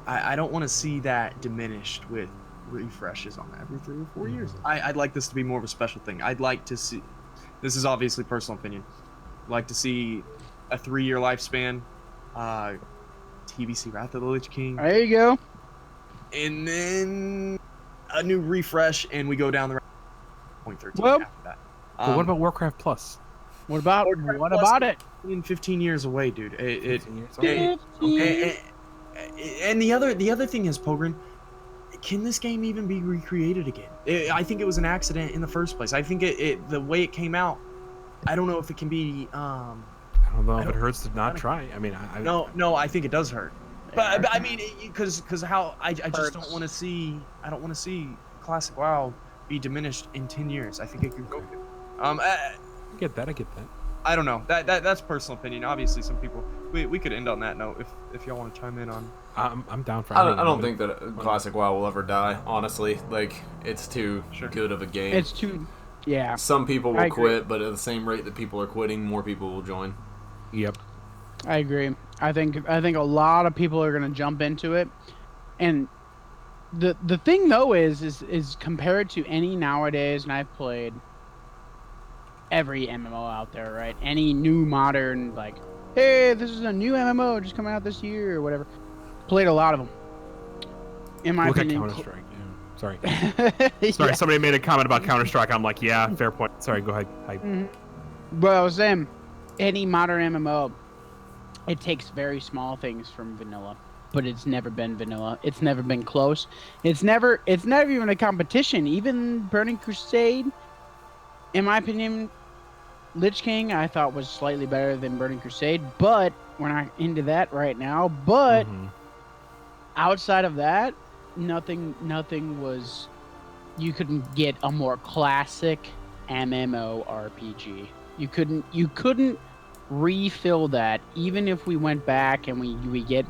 D: I don't want to see that diminished with refreshes on every 3 or 4 years. I'd like this to be more of a special thing. I'd like to see. This is obviously personal opinion. I'd like to see a 3-year lifespan. TBC Wrath of the Lich King.
B: There you go.
D: And then a new refresh, and we go down the 0.13
B: Well,
D: after that.
A: But what about Warcraft Plus?
B: What about
D: Warcraft
B: what
D: Plus
B: about it?
D: in 15 years away, dude?
A: 15 years old?
B: Fifteen.
D: and the other thing is, Pohgren, can this game even be recreated again? I think it was an accident in the first place. I think the way it came out, I don't know if it can be.
A: I don't know if it hurts to not try. I mean,
D: no, I think it does hurt. But I mean, because how I just don't want to see. I don't want to see classic WoW be diminished in 10 years. I think it could go.
A: I get that.
D: I don't know. That's personal opinion. Obviously, some people. We could end on that note if y'all want to chime in on.
A: I'm down for.
C: I don't think that classic WoW will ever die. Honestly, like it's too good of a game.
B: It's too. Yeah.
C: Some people will quit, but at the same rate that people are quitting, more people will join.
A: Yep.
B: I agree. I think a lot of people are gonna jump into it, and the thing though is compared to any nowadays, and I've played every MMO out there, right? Any new modern, like, hey, this is a new MMO just coming out this year or whatever. Played a lot of them. In my opinion.
A: Look at Counter-Strike. Yeah. Sorry. Sorry, somebody made a comment about Counter-Strike. I'm like, yeah, fair point. Sorry, go ahead.
B: But I was saying, any modern MMO, it takes very small things from vanilla. But it's never been vanilla. It's never been close. It's never even a competition. Even Burning Crusade, in my opinion, Lich King I thought was slightly better than Burning Crusade, but we're not into that right now. But outside of that, nothing was. You couldn't get a more classic MMO RPG. You couldn't refill that, even if we went back and we get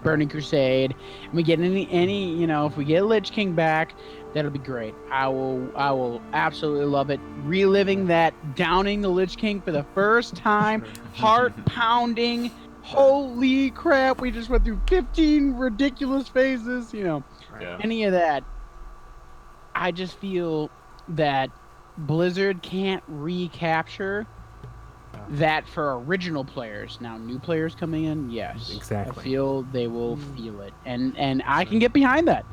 B: Burning Crusade and we get any if we get Lich King back, that'll be great. I will absolutely love it. Reliving that, downing the Lich King for the first time, heart pounding. Holy crap, we just went through 15 ridiculous phases, any of that. I just feel that Blizzard can't recapture that for original players. Now, new players coming in, yes.
A: Exactly.
B: I feel they will feel it. And I can get behind that.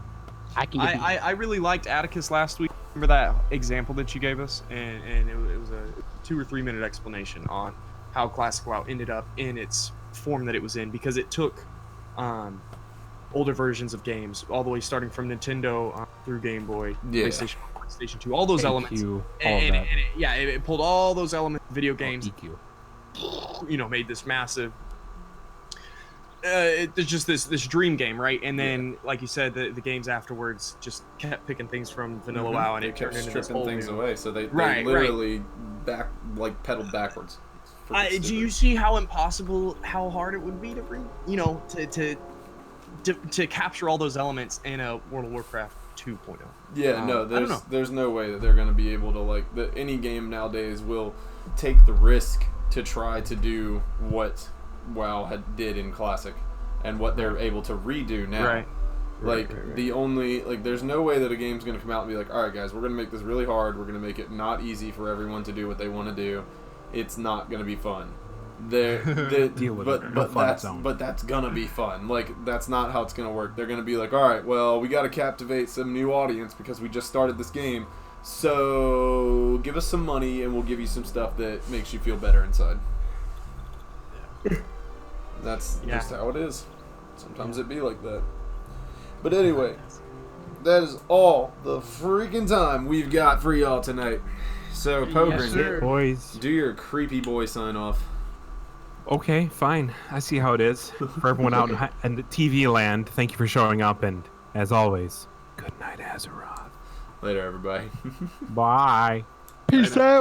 B: I
D: really liked Atacas last week. Remember that example that you gave us? And it was a 2 or 3 minute explanation on how Classic WoW ended up in its form that it was in, because it took older versions of games, all the way starting from Nintendo through Game Boy, PlayStation 1, PlayStation 2, all those elements. It pulled all those elements of video games, made this massive it's just this dream game, right? And then, like you said, the games afterwards just kept picking things from vanilla WoW, and it
C: kept
D: turned into this
C: stripping
D: whole
C: things
D: new...
C: away. So they literally pedaled backwards.
D: Do you see how hard it would be to capture all those elements in a World of Warcraft 2.0?
C: Yeah, there's no way that they're going to be able to any game nowadays will take the risk to try to do what WoW did in Classic and what they're able to redo now. The only there's no way that a game's going to come out and be like, all right guys, we're going to make this really hard, we're going to make it not easy for everyone to do what they want to do, it's not going to be fun. But that's gonna be fun. That's not how it's gonna work. They're gonna be like, all right, well, we got to captivate some new audience because we just started this game, so give us some money and we'll give you some stuff that makes you feel better inside. That's just how it is. Sometimes it be like that. But anyway, that is all the freaking time we've got for y'all tonight. So Pohgren,
A: boys,
C: do your creepy boy sign off.
A: Okay, fine. I see how it is. For everyone out in the TV land, thank you for showing up, and as always, good night, Azeroth.
C: Later, everybody.
A: Bye.
B: Peace out.